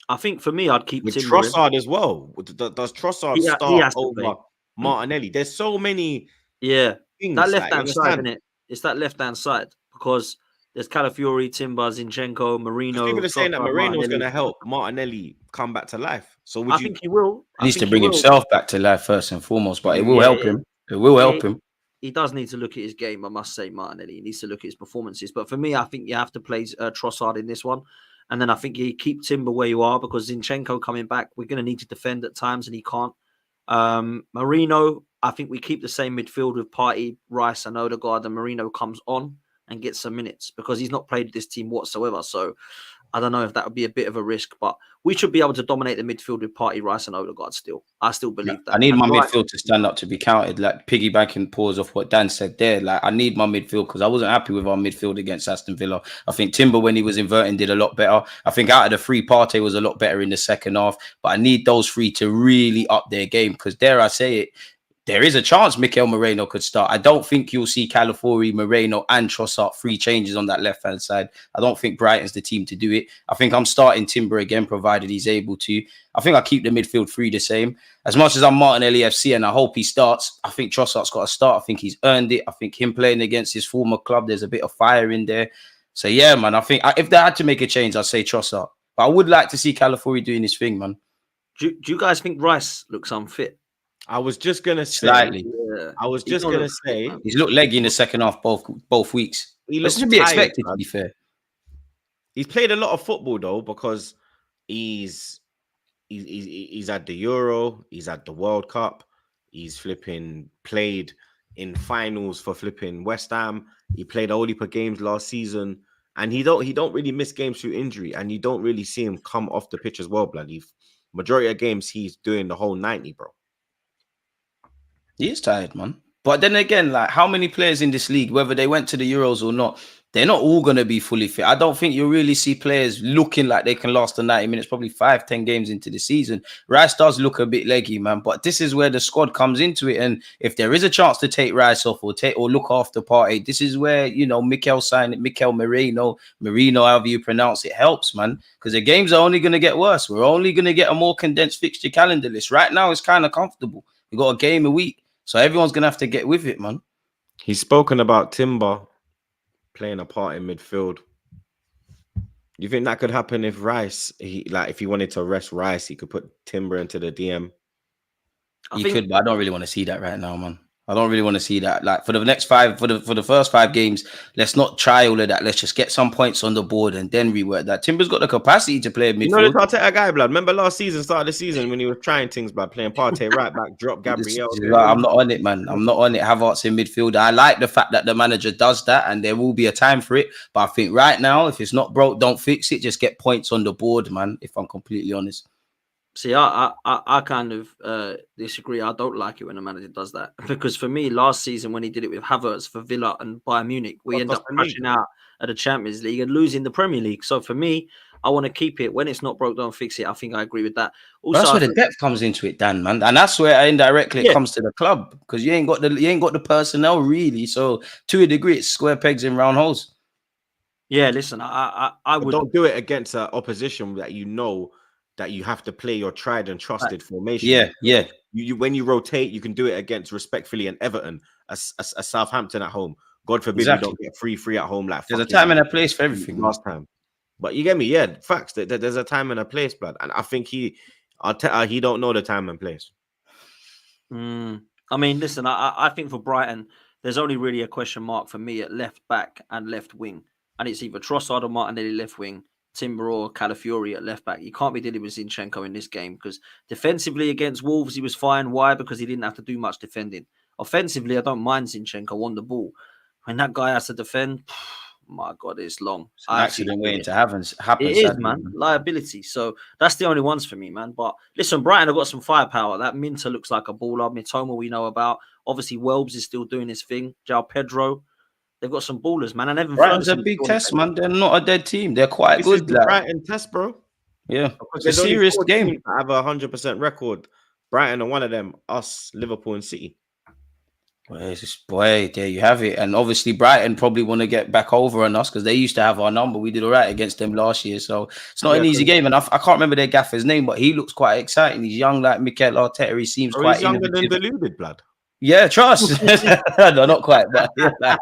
Speaker 3: I think for me, I'd keep
Speaker 1: with
Speaker 3: Timber
Speaker 1: TROSSARD as well. Does TROSSARD start over Martinelli? There's so many things.
Speaker 3: That left-hand side, isn't it? It's that left-hand side because there's Calafiori, Timber, Zinchenko, Marino.
Speaker 1: People are saying that Moreno's going to help Martinelli come back to life. So
Speaker 3: I think he will.
Speaker 2: He needs to bring himself back to life first and foremost, but it will help him. It will help him.
Speaker 3: He does need to look at his game, I must say, Martinelli. He needs to look at his performances. But for me, I think you have to play TROSSARD in this one. And then I think you keep Timber where you are because Zinchenko coming back, we're going to need to defend at times and he can't. Marino, I think we keep the same midfield with Partey, Rice and Odegaard, and Marino comes on and gets some minutes because he's not played this team whatsoever. So I don't know if that would be a bit of a risk, but we should be able to dominate the midfield with Partey, Rice and Odegaard still. I still believe that.
Speaker 2: I need my midfield to stand up to be counted, like piggybacking pause off what Dan said there. Like I need my midfield because I wasn't happy with our midfield against Aston Villa. I think Timber, when he was inverting, did a lot better. I think out of the 3, Partey was a lot better in the second half, but I need those 3 to really up their game because dare I say it, there is a chance Mikel Moreno could start. I don't think you'll see Calafiori, Moreno and TROSSARD 3 changes on that left-hand side. I don't think Brighton's the team to do it. I think I'm starting Timber again, provided he's able to. I think I'll keep the midfield 3 the same. As much as I'm Martinelli FC and I hope he starts, I think TROSSARD's got to start. I think he's earned it. I think him playing against his former club, there's a bit of fire in there. So, yeah, man, I think if they had to make a change, I'd say TROSSARD. But I would like to see Calafiori doing his thing, man.
Speaker 3: Do you guys think Rice looks unfit?
Speaker 1: I was just gonna say
Speaker 2: slightly.
Speaker 1: I was just gonna say
Speaker 2: he's looked leggy in the second half both weeks.
Speaker 1: He looks
Speaker 2: to be expected, to be fair.
Speaker 1: He's played a lot of football though because he's at the Euro, he's at the World Cup, he's flipping played in finals for flipping West Ham. He played a whole heap of games last season, and he don't really miss games through injury, and you don't really see him come off the pitch as well. Bloody majority of games he's doing the whole 90, bro.
Speaker 2: He is tired, man. But then again, like how many players in this league, whether they went to the Euros or not, they're not all going to be fully fit. I don't think you really see players looking like they can last the 90 minutes, probably 5-10 games into the season. Rice does look a bit leggy, man. But this is where the squad comes into it. And if there is a chance to take Rice off or look after Partey, this is where, you know, Mikel Moreno, however you pronounce it, helps, man. Because the games are only going to get worse. We're only going to get a more condensed fixture calendar list. Right now, it's kind of comfortable. We got a game a week. So everyone's going to have to get with it, man.
Speaker 1: He's spoken about Timber playing a part in midfield. You think that could happen if Rice, if he wanted to rest Rice, he could put Timber into the DM?
Speaker 2: He could, but I don't really want to see that right now, man. I don't really want to see that. Like for the first 5 games, let's not try all of that. Let's just get some points on the board and then rework that. Timber's got the capacity to play midfield.
Speaker 1: You know, the Partey guy, blood. Remember last season, start of the season when he was trying things by playing Partey right back, drop Gabriel.
Speaker 2: I'm not on it, man. I'm not on it. Havertz in midfield. I like the fact that the manager does that, and there will be a time for it. But I think right now, if it's not broke, don't fix it. Just get points on the board, man. If I'm completely honest.
Speaker 3: See, I kind of disagree. I don't like it when a manager does that because for me, last season when he did it with Havertz for Villa and Bayern Munich, we end up crashing out at the Champions League and losing the Premier League. So for me, I want to keep it. When it's not broke, don't fix it. I think I agree with that. Also,
Speaker 2: that's where the depth comes into it, Dan, man, and that's where indirectly it comes to the club because you ain't got the personnel really. So to a degree, it's square pegs in round holes.
Speaker 3: Yeah, listen, I would
Speaker 1: don't do it against an opposition that you know that you have to play your tried and trusted formation.
Speaker 2: Yeah.
Speaker 1: You when you rotate, you can do it against respectfully an Everton, a Southampton at home. God forbid you don't get 3-3 at home. Like
Speaker 2: there's a time and a place for everything.
Speaker 1: Last time, But you get me, yeah. Facts. There's a time and a place, blood, and I think he don't know the time and place.
Speaker 3: I mean, listen, I think for Brighton, there's only really a question mark for me at left back and left wing, and it's either Trossard or Martinelli left wing, Timber or Calafiori at left back. You can't be dealing with Zinchenko in this game because defensively against Wolves he was fine. Why? Because he didn't have to do much defending. Offensively, I don't mind Zinchenko on the ball. When that guy has to defend, my God, it's long.
Speaker 2: It's an accident waiting to happen.
Speaker 3: It is, man. Liability. So that's the only ones for me, man. But listen, Brighton have got some firepower. That Minter looks like a baller. Mitoma we know about. Obviously, Welbs is still doing his thing. João Pedro. They've got some ballers, man. And Evan
Speaker 2: Brighton's a big test, man. They're not a dead team. They're quite
Speaker 1: This
Speaker 2: good.
Speaker 1: is the Brighton test, bro.
Speaker 2: Yeah, it's a serious game.
Speaker 1: I have a 100% record. Brighton are one of them. Us, Liverpool, and City.
Speaker 2: Boy, there you have it. And obviously, Brighton probably want to get back over on us because they used to have our number. We did all right against them last year, so it's not an easy game. And I can't remember their gaffer's name, but he looks quite exciting. He's young, like Mikel Arteta. He seems quite
Speaker 1: he's younger than deluded, blood.
Speaker 2: Yeah, trust. No, not quite, but yeah.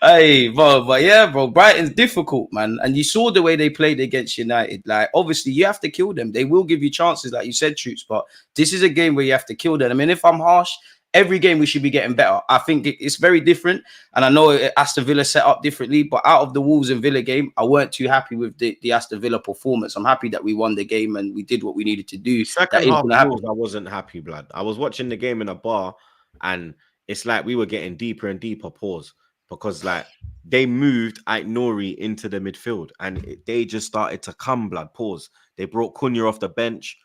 Speaker 2: Hey, but yeah, bro, Brighton's difficult, man. And you saw the way they played against United. Like, obviously, you have to kill them. They will give you chances, like you said, Troops. But this is a game where you have to kill them. I mean, if I'm harsh, every game we should be getting better. I think it's very different. And I know Aston Villa set up differently, but out of the Wolves and Villa game, I weren't too happy with the Aston Villa performance. I'm happy that we won the game and we did what we needed to do.
Speaker 1: Second half, I wasn't happy, blood. I was watching the game in a bar and it's like we were getting deeper and deeper pause because like they moved Aït-Nouri into the midfield and they just started to come, blood, pause. They brought Cunha off the bench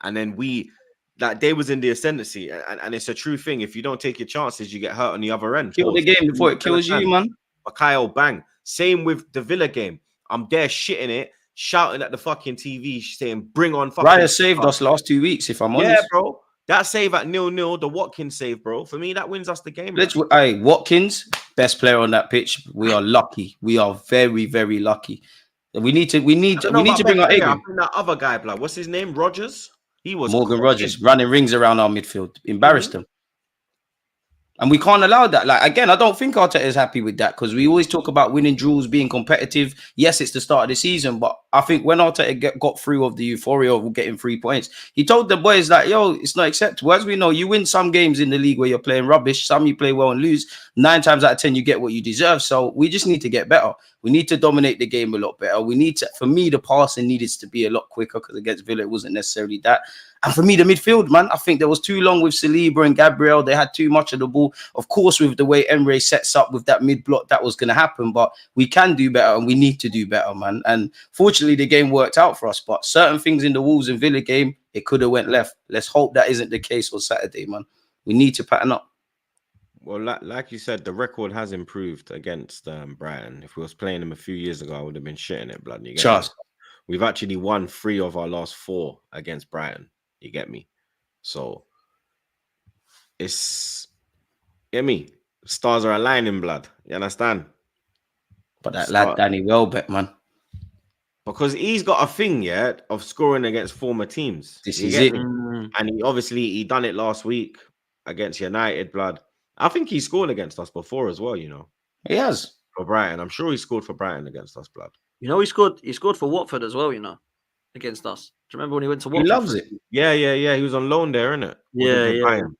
Speaker 1: and then that day was in the ascendancy, and it's a true thing. If you don't take your chances, you get hurt on the other end.
Speaker 2: Kill the game before it kills you, man.
Speaker 1: Kyle bang. Same with the Villa game. I'm there shitting it, shouting at the fucking TV, saying, "Bring on!"
Speaker 2: Raya saved us last 2 weeks, if I'm honest.
Speaker 1: Yeah, bro. That save at 0-0, the Watkins save, bro. For me, that wins us the game.
Speaker 2: Hey, Watkins, best player on that pitch. We are lucky. We are very, very lucky. We need to bring our A game.
Speaker 1: I think that other guy, blood. What's his name? Rogers. He was
Speaker 2: Morgan Rogers running rings around our midfield, embarrassed them. And we can't allow that. Like, again, I don't think Arteta is happy with that because we always talk about winning draws, being competitive. Yes, it's the start of the season, but I think when Arteta got through of the euphoria of getting 3 points, he told the boys that, yo, it's not acceptable. As we know, you win some games in the league where you're playing rubbish. Some you play well and lose. 9 times out of 10, you get what you deserve. So we just need to get better. We need to dominate the game a lot better. We need to, for me, the passing needed to be a lot quicker because against Villa, it wasn't necessarily that. And for me, the midfield, man, I think there was too long with Saliba and Gabriel. They had too much of the ball. Of course, with the way Emre sets up with that mid-block, that was going to happen. But we can do better and we need to do better, man. And fortunately, the game worked out for us. But certain things in the Wolves and Villa game, it could have went left. Let's hope that isn't the case on Saturday, man. We need to pattern up.
Speaker 1: Well, like you said, the record has improved against Brighton. If we was playing them a few years ago, I would have been shitting it, blood.
Speaker 2: Trust.
Speaker 1: We've actually won 3 of our last 4 against Brighton. You get me? So get me? Stars are aligning, blood. You understand?
Speaker 2: But that lad Danny Welbeck, man.
Speaker 1: Because he's got a thing, yeah, of scoring against former teams.
Speaker 2: This is it.
Speaker 1: And he done it last week against United, blood. I think he scored against us before as well, you know.
Speaker 2: He has.
Speaker 1: For Brighton. I'm sure he scored for Brighton against us, blood.
Speaker 3: You know, he scored for Watford as well, you know, against us. Do you remember when he went to Watford?
Speaker 2: He loves it.
Speaker 1: Yeah. He was on loan there, innit?
Speaker 3: Yeah.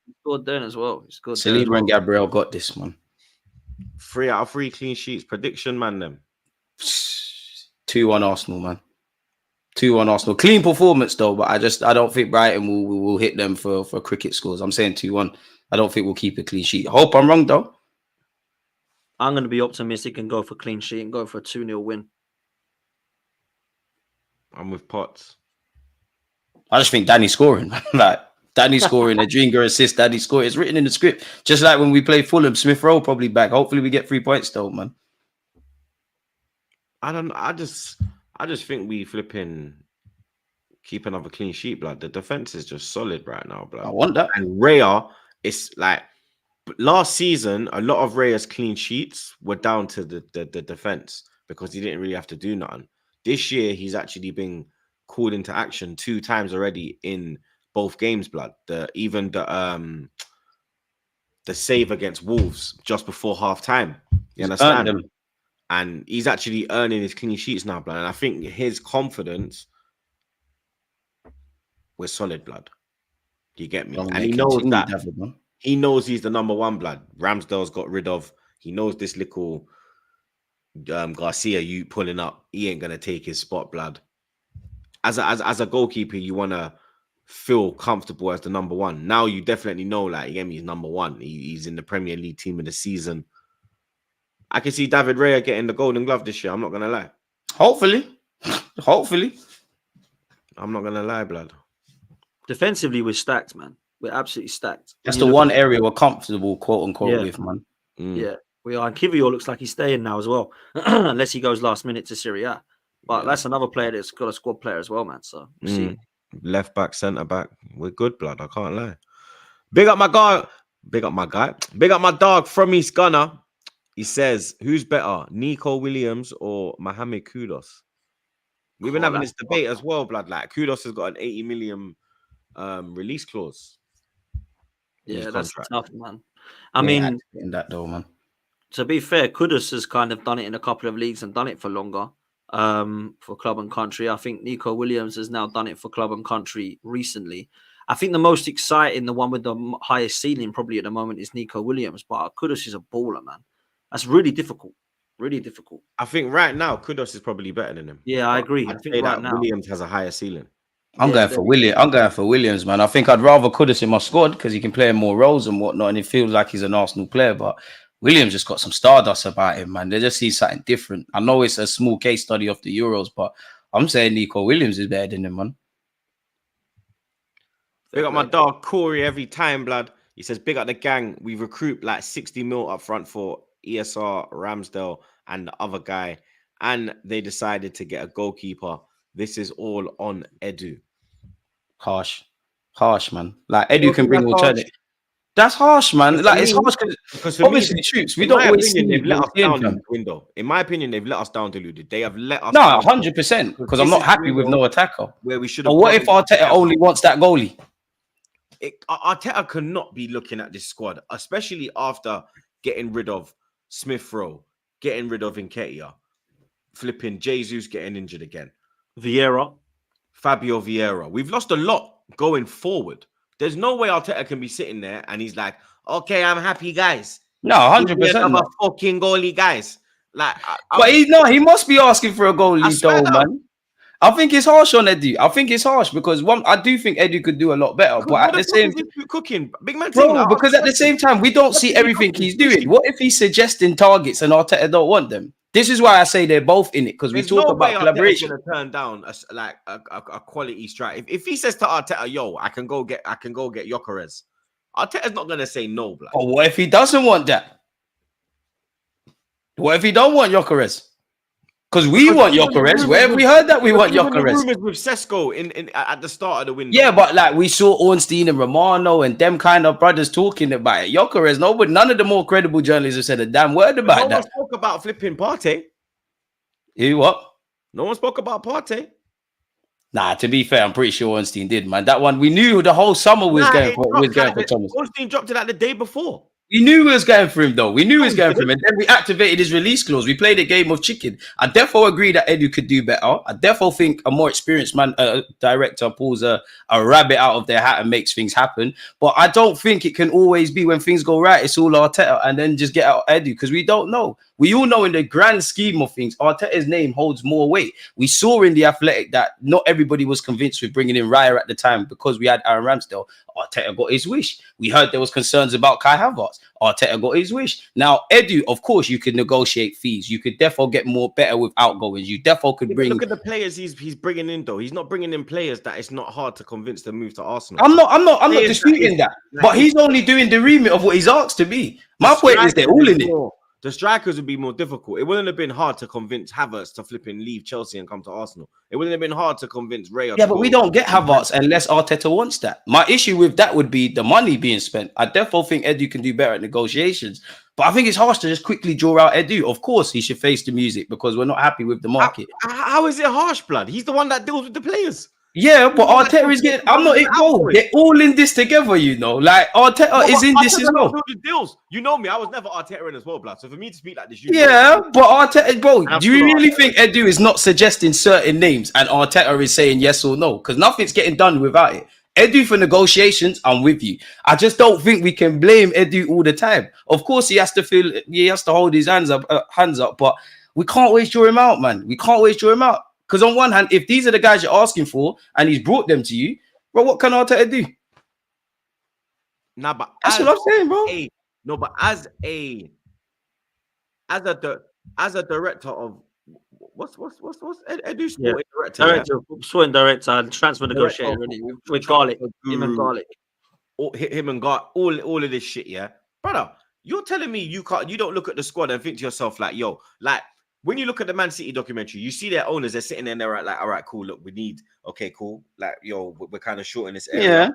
Speaker 3: He scored then as well. He scored.
Speaker 2: Saliba and Gabriel got this, man.
Speaker 1: 3 out of 3 clean sheets. Prediction, man, them.
Speaker 2: 2-1 Arsenal, man. 2-1 Arsenal. Clean performance, though, but I don't think Brighton will hit them for cricket scores. I'm saying 2-1. I don't think we'll keep a clean sheet. I hope I'm wrong, though.
Speaker 3: I'm going to be optimistic and go for clean sheet and go for a 2-0 win.
Speaker 1: I'm with Potts.
Speaker 2: I just think Danny scoring, man. Like, Danny scoring, a Drinker assist, Danny scoring. It's written in the script. Just like when we play Fulham, Smith Rowe probably back. Hopefully we get 3 points, though, man.
Speaker 1: I just think we keep another clean sheet, blood. The defense is just solid right now, blood.
Speaker 2: I want that.
Speaker 1: And Raya, it's like last season, a lot of Raya's clean sheets were down to the defense because he didn't really have to do nothing. This year, he's actually been called into action 2 times already in both games, blood. Even the save against Wolves just before half time. You understand? and he's actually earning his clean sheets now, blood. And I think his confidence was solid, blood. Do you get me?
Speaker 2: Long
Speaker 1: And
Speaker 2: may
Speaker 1: he knows
Speaker 2: continue,
Speaker 1: that
Speaker 2: David, man.
Speaker 1: he knows he's the number one, blood. Ramsdale's got rid of. He knows this little Garcia you pulling up. He ain't gonna take his spot, blood. As a goalkeeper, you wanna feel comfortable as the number one. Now you definitely know, like, again, he's number one. He's in the Premier League team of the season. I can see David Raya getting the Golden Glove this year. I'm not gonna lie.
Speaker 2: Hopefully. Hopefully.
Speaker 1: I'm not gonna lie, blood.
Speaker 3: Defensively, we're stacked, man. We're absolutely stacked.
Speaker 2: That's the one area we're comfortable, quote unquote, with, man.
Speaker 3: Yeah, we are. And Kivior looks like he's staying now as well, unless he goes last minute to Serie A. But that's another player that's got a squad player as well, man. So we'll see.
Speaker 1: Left back, centre back, we're good, blood. I can't lie. Big up my guy. Big up my guy. Big up my dog from East Gunner. He says, "Who's better, Nico Williams or Mohamed Kudus?" We've been having this debate as well, blood. Like, Kudus has got an 80 million release clause.
Speaker 3: Yeah, that's tough, man. I mean,
Speaker 2: in that though, man.
Speaker 3: To be fair, Kudus has kind of done it in a couple of leagues and done it for longer. For club and country, I think Nico Williams has now done it for club and country recently. I think the most exciting, the one with the highest ceiling probably at the moment, is Nico Williams. But Kudus is a baller, man. That's really difficult. Really difficult.
Speaker 1: I think right now Kudus is probably better than him.
Speaker 3: Yeah, I agree. I think right now
Speaker 1: Williams has a higher ceiling.
Speaker 2: I'm going for Williams. I'm going for Williams, man. I think I'd rather Kudus in my squad because he can play in more roles and whatnot, and it feels like he's an Arsenal player. But Williams just got some stardust about him, man. They just see something different. I know it's a small case study of the Euros, but I'm saying Nico Williams is better than him, man.
Speaker 1: Big up my dog Corey every time, blood. He says, "Big up the gang. We recruit like 60 mil up front for ESR, Ramsdale, and the other guy, and they decided to get a goalkeeper. This is all on Edu."
Speaker 2: Harsh, man. Like, Edu can bring alternative. That's harsh, man. Like, it's harsh because obviously, Troops, we don't always see
Speaker 1: they've let us down in the window. In my opinion, they've let us down, deluded. They have let us
Speaker 2: down. 100%. Because I'm not happy with no attacker.
Speaker 1: Where we should.
Speaker 2: But what if Arteta only wants that goalie?
Speaker 1: Arteta cannot be looking at this squad, especially after getting rid of Smith Rowe, getting rid of Nketiah, flipping Jesus getting injured again, Fabio Vieira. We've lost a lot going forward. There's no way Arteta can be sitting there and he's like, "Okay, I'm happy, guys."
Speaker 2: No, 100%.
Speaker 1: I'm a fucking goalie, guys. Like,
Speaker 2: but he must be asking for a goalie, though, man. I think it's harsh on Edu. I think it's harsh because I do think Edu could do a lot better. But at the same time,
Speaker 1: cooking, big man,
Speaker 2: bro, because at the same time, we don't see everything he's doing. What if he's suggesting targets and Arteta don't want them? This is why I say they're both in it, because we talk about collaboration.
Speaker 1: Going to turn down a quality strike. If he says to Arteta, "Yo, I can go get Gyökeres," Arteta's not going to say no, blood.
Speaker 2: But what if he doesn't want that? What if he don't want Gyökeres? Because we want Gyökeres. Where have we heard that we want Gyökeres?
Speaker 1: Rumors with Sesko at the start of the window.
Speaker 2: Yeah, but like we saw Ornstein and Romano and them kind of brothers talking about it. Gyökeres, none of the more credible journalists have said a damn word about that.
Speaker 1: No one spoke about flipping Partey.
Speaker 2: You what?
Speaker 1: No one spoke about Partey.
Speaker 2: Nah, to be fair, I'm pretty sure Ornstein did, man. That one, we knew the whole summer was going for Thomas.
Speaker 1: Ornstein dropped it like the day before.
Speaker 2: We knew he was going for him, though. We knew he was going for him. And then we activated his release clause. We played a game of chicken. I therefore agree that Edu could do better. I therefore think a more experienced director pulls a rabbit out of their hat and makes things happen. But I don't think it can always be when things go right, it's all Arteta and then just get out Edu, because we don't know. We all know in the grand scheme of things, Arteta's name holds more weight. We saw in the Athletic that not everybody was convinced with bringing in Raya at the time because we had Aaron Ramsdale. Arteta got his wish. We heard there was concerns about Kai Havertz. Arteta got his wish. Now, Edu, of course, you could negotiate fees. You could therefore get better with outgoings. You therefore could bring.
Speaker 1: Look at the players he's bringing in, though. He's not bringing in players that it's not hard to convince to move to Arsenal.
Speaker 2: I'm not disputing that. But he's only doing the remit of what he's asked to be. My point is they're all in it.
Speaker 1: The strikers would be more difficult. It wouldn't have been hard to convince Havertz to flip and leave Chelsea and come to Arsenal. It wouldn't have been hard to convince Raya.
Speaker 2: Yeah, but we don't get Havertz unless Arteta wants that. My issue with that would be the money being spent. I therefore think Edu can do better at negotiations. But I think it's harsh to just quickly draw out Edu. Of course, he should face the music because we're not happy with the market.
Speaker 1: How is it harsh, blood? He's the one that deals with the players.
Speaker 2: Yeah, but Arteta is getting. I'm not. Bro, they're all in this together, you know. Like Arteta is in this as well.
Speaker 1: The deals. You know me. I was never Arteta in as well, blood. So for me to speak like this,
Speaker 2: but Arteta, bro, do you really think Edu is not suggesting certain names and Arteta is saying yes or no? Because nothing's getting done without it. Edu for negotiations, I'm with you. I just don't think we can blame Edu all the time. Of course, he has to hold his hands up, but we can't always draw him out, man. We can't always draw him out. Because on one hand, if these are the guys you're asking for and he's brought them to you, bro, what can Arteta do?
Speaker 1: Nah, but
Speaker 2: that's what I'm saying, bro.
Speaker 1: But as a director of what's Edu's sporting director,
Speaker 3: sporting director and transfer negotiator with Garlic, him and Garlic,
Speaker 1: all of this shit, yeah, brother. You're telling me you don't look at the squad and think to yourself like, yo, like. When you look at the Man City documentary, you see their owners, they're sitting there and they're like, all right, cool. Look, we need, okay, cool. Like, yo, we're kind of short in this area.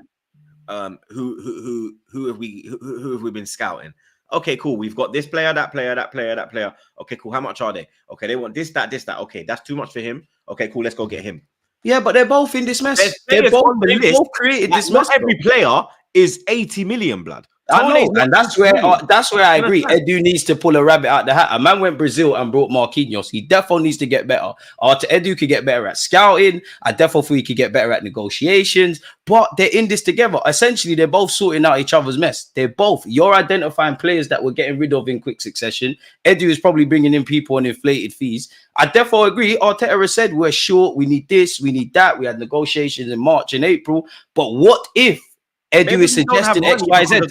Speaker 1: Yeah. Who have we been scouting? Okay, cool. We've got this player, that player, that player, that player. Okay, cool. How much are they? Okay, they want this, that. Okay, that's too much for him. Okay, cool. Let's go get him.
Speaker 2: Yeah, but they're both in this mess. They're both created this mess.
Speaker 1: Not every player is 80 million, blood.
Speaker 2: I know, and that's where I agree. Edu needs to pull a rabbit out the hat. A man went Brazil and brought Marquinhos. He definitely needs to get better. Edu could get better at scouting. I definitely think he could get better at negotiations. But they're in this together. Essentially, they're both sorting out each other's mess. You're identifying players that we're getting rid of in quick succession. Edu is probably bringing in people on inflated fees. I definitely agree. Arteta has said we're short. We need this. We need that. We had negotiations in March and April. But what if Edu is suggesting X, Y, Z?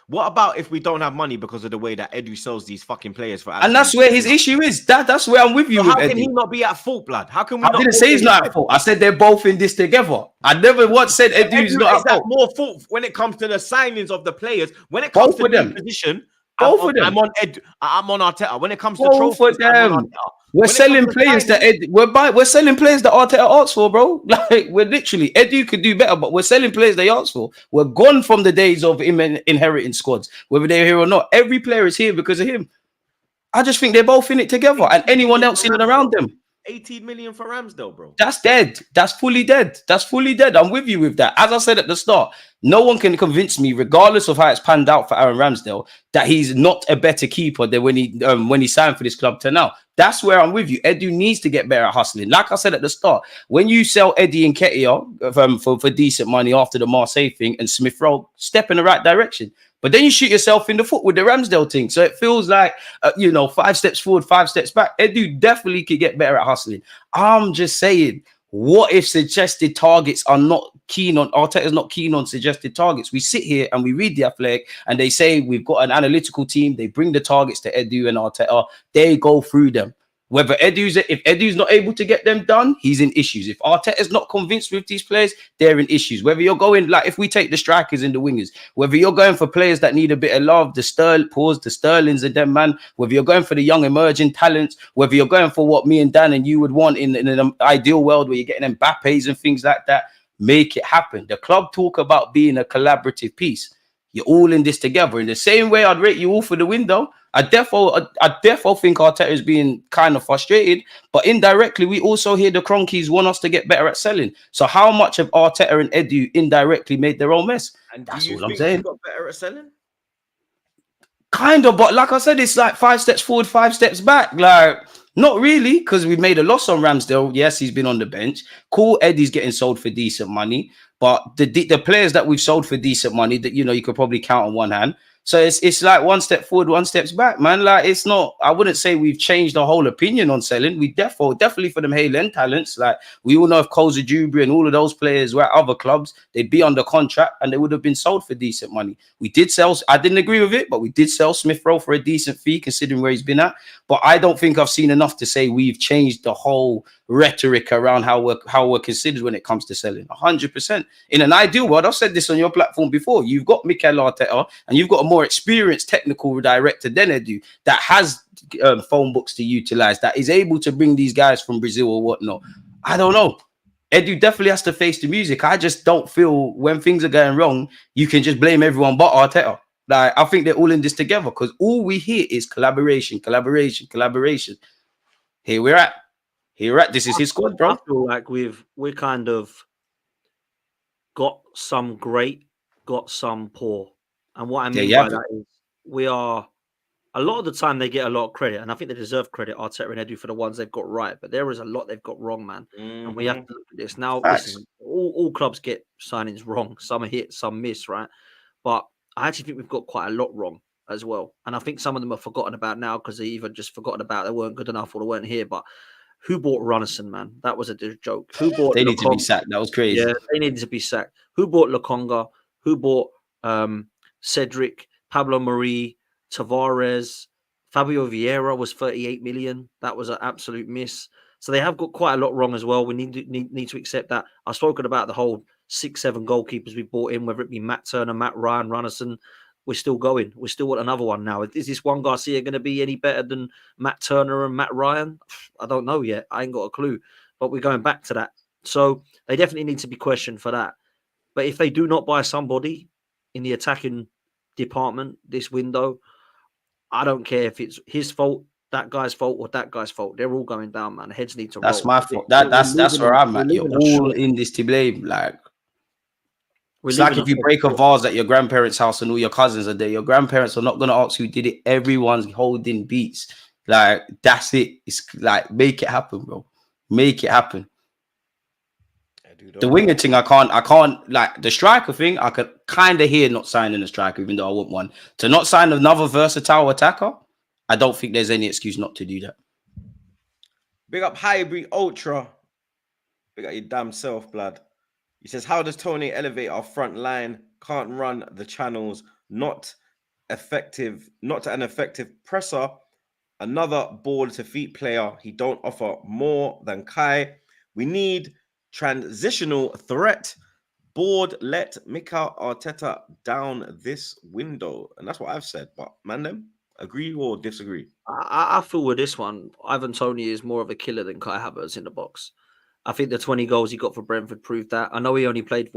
Speaker 1: What about if we don't have money because of the way that Edu sells these fucking players for?
Speaker 2: And that's where his issue is. That's where I'm with you.
Speaker 1: So how can he not be at fault, blood? How can we?
Speaker 2: I didn't say he's not at fault. I said they're both in this together. I never once said Edu's not at fault.
Speaker 1: More fault when it comes to the signings of the players. When it comes to the position, I'm on Arteta. When it comes to trophies, I'm on Arteta.
Speaker 2: We're selling players that we're selling players that Arteta asks for, bro. Like we're literally Edu could do better, but we're selling players they asked for. We're gone from the days of him inheriting squads, whether they're here or not. Every player is here because of him. I just think they're both in it together, and anyone else in and around them.
Speaker 1: 18 million for Ramsdale, bro.
Speaker 2: That's dead. That's fully dead. That's fully dead. I'm with you with that. As I said at the start, no one can convince me, regardless of how it's panned out for Aaron Ramsdale, that he's not a better keeper than when he signed for this club to now. That's where I'm with you. Edu needs to get better at hustling. Like I said at the start, when you sell Eddie and Nketiah for decent money after the Marseille thing and Smith Rowe, step in the right direction. But then you shoot yourself in the foot with the Ramsdale thing. So it feels like, 5 steps forward, 5 steps back. Edu definitely could get better at hustling. I'm just saying, what if suggested targets are not keen on, Arteta's not keen on suggested targets? We sit here and we read the Athletic and they say we've got an analytical team. They bring the targets to Edu and Arteta. They go through them. If Edu's not able to get them done, he's in issues. If Arteta's not convinced with these players, they're in issues. Whether you're going, like if we take the strikers and the wingers, whether you're going for players that need a bit of love, the Sterlings and them, man, whether you're going for the young emerging talents, whether you're going for what me and Dan and you would want in an ideal world where you're getting Mbappes and things like that, make it happen. The club talk about being a collaborative piece. You're all in this together. In the same way I'd rate you all for the window, I therefore think Arteta is being kind of frustrated, but indirectly we also hear the Cronkies want us to get better at selling. So how much have Arteta and Edu indirectly made their own mess?
Speaker 1: And
Speaker 2: that's all I'm saying.
Speaker 1: Got better at selling?
Speaker 2: Kind of, but like I said, it's like 5 steps forward, 5 steps back. Like, not really, because we made a loss on Ramsdale. Yes, he's been on the bench. Cool, Eddie's getting sold for decent money, but the players that we've sold for decent money that you could probably count on one hand. So it's like 1 step forward, 1 step back, man. Like it's not. I wouldn't say we've changed the whole opinion on selling. We definitely for them Hale talents. Like we all know if Koza Jubri and all of those players were at other clubs, they'd be under contract and they would have been sold for decent money. We did sell. I didn't agree with it, but we did sell Smith Rowe for a decent fee considering where he's been at. But I don't think I've seen enough to say we've changed the whole rhetoric around how we're considered when it comes to selling. 100%. In an ideal world, I've said this on your platform before. You've got Mikel Arteta and you've got a more experienced technical director than Edu that has phone books to utilize, that is able to bring these guys from Brazil or whatnot. I don't know. Edu definitely has to face the music. I just don't feel when things are going wrong, you can just blame everyone but Arteta. Like I think they're all in this together because all we hear is collaboration. Here we're at. This is his squad, bro.
Speaker 3: I feel like we're kind of got some great, got some poor. And what I
Speaker 2: There
Speaker 3: mean
Speaker 2: you
Speaker 3: by
Speaker 2: have it.
Speaker 3: that is we are a lot of the time they get a lot of credit, and I think they deserve credit, Arteta and Edu, for the ones they've got right. But there is a lot they've got wrong, man. And we have to look at this now.
Speaker 2: Facts.
Speaker 3: Listen, all clubs get signings wrong. Some are hit, some miss, right? But I actually think we've got quite a lot wrong as well. And I think some of them are forgotten about now because they either just forgotten about they weren't good enough or they weren't here. But who bought Runnison, man? That was a joke. Who bought
Speaker 2: They need to be
Speaker 3: Lokonga?
Speaker 2: sacked. That was crazy.
Speaker 3: Yeah, they needed to be sacked. Who bought Lokonga? Who bought Cedric, Pablo Marie, Tavares? Fabio Vieira was 38 million. That was an absolute miss. So they have got quite a lot wrong as well. We need to accept that. I've spoken about the whole 6-7 goalkeepers we bought in, whether it be Matt Turner, Matt Ryan, Runnison. We're still going. We still want another one now. Is this Juan Garcia going to be any better than Matt Turner and Matt Ryan? I don't know yet. I ain't got a clue. But we're going back to that. So they definitely need to be questioned for that. But if they do not buy somebody in the attacking department this window, I don't care if it's his fault, that guy's fault, or that guy's fault. They're all going down, man. Heads need to roll.
Speaker 2: That's my fault. That's where I'm at. You're all in this to blame. Like, it's like if you break a vase at your grandparents' house and all your cousins are there, your grandparents are not going to ask who did it. Everyone's holding beats. Like, that's it. It's like, make it happen, bro. Make it happen. The winger thing, I can't, like, the striker thing, I could kind of hear not signing a striker, even though I want one. To not sign another versatile attacker, I don't think there's any excuse not to do that.
Speaker 1: Big up Hybrid Ultra. Big up your damn self, blood. He says, how does Toney elevate our front line? Can't run the channels. Not an effective presser. Another ball to feet player. He don't offer more than Kai. We need transitional threat. Board, let Mikel Arteta down this window. And that's what I've said. But man, them agree or disagree?
Speaker 3: I feel with this one, Ivan Toney is more of a killer than Kai Havertz in the box. I think the 20 goals he got for Brentford proved that. I know he only played,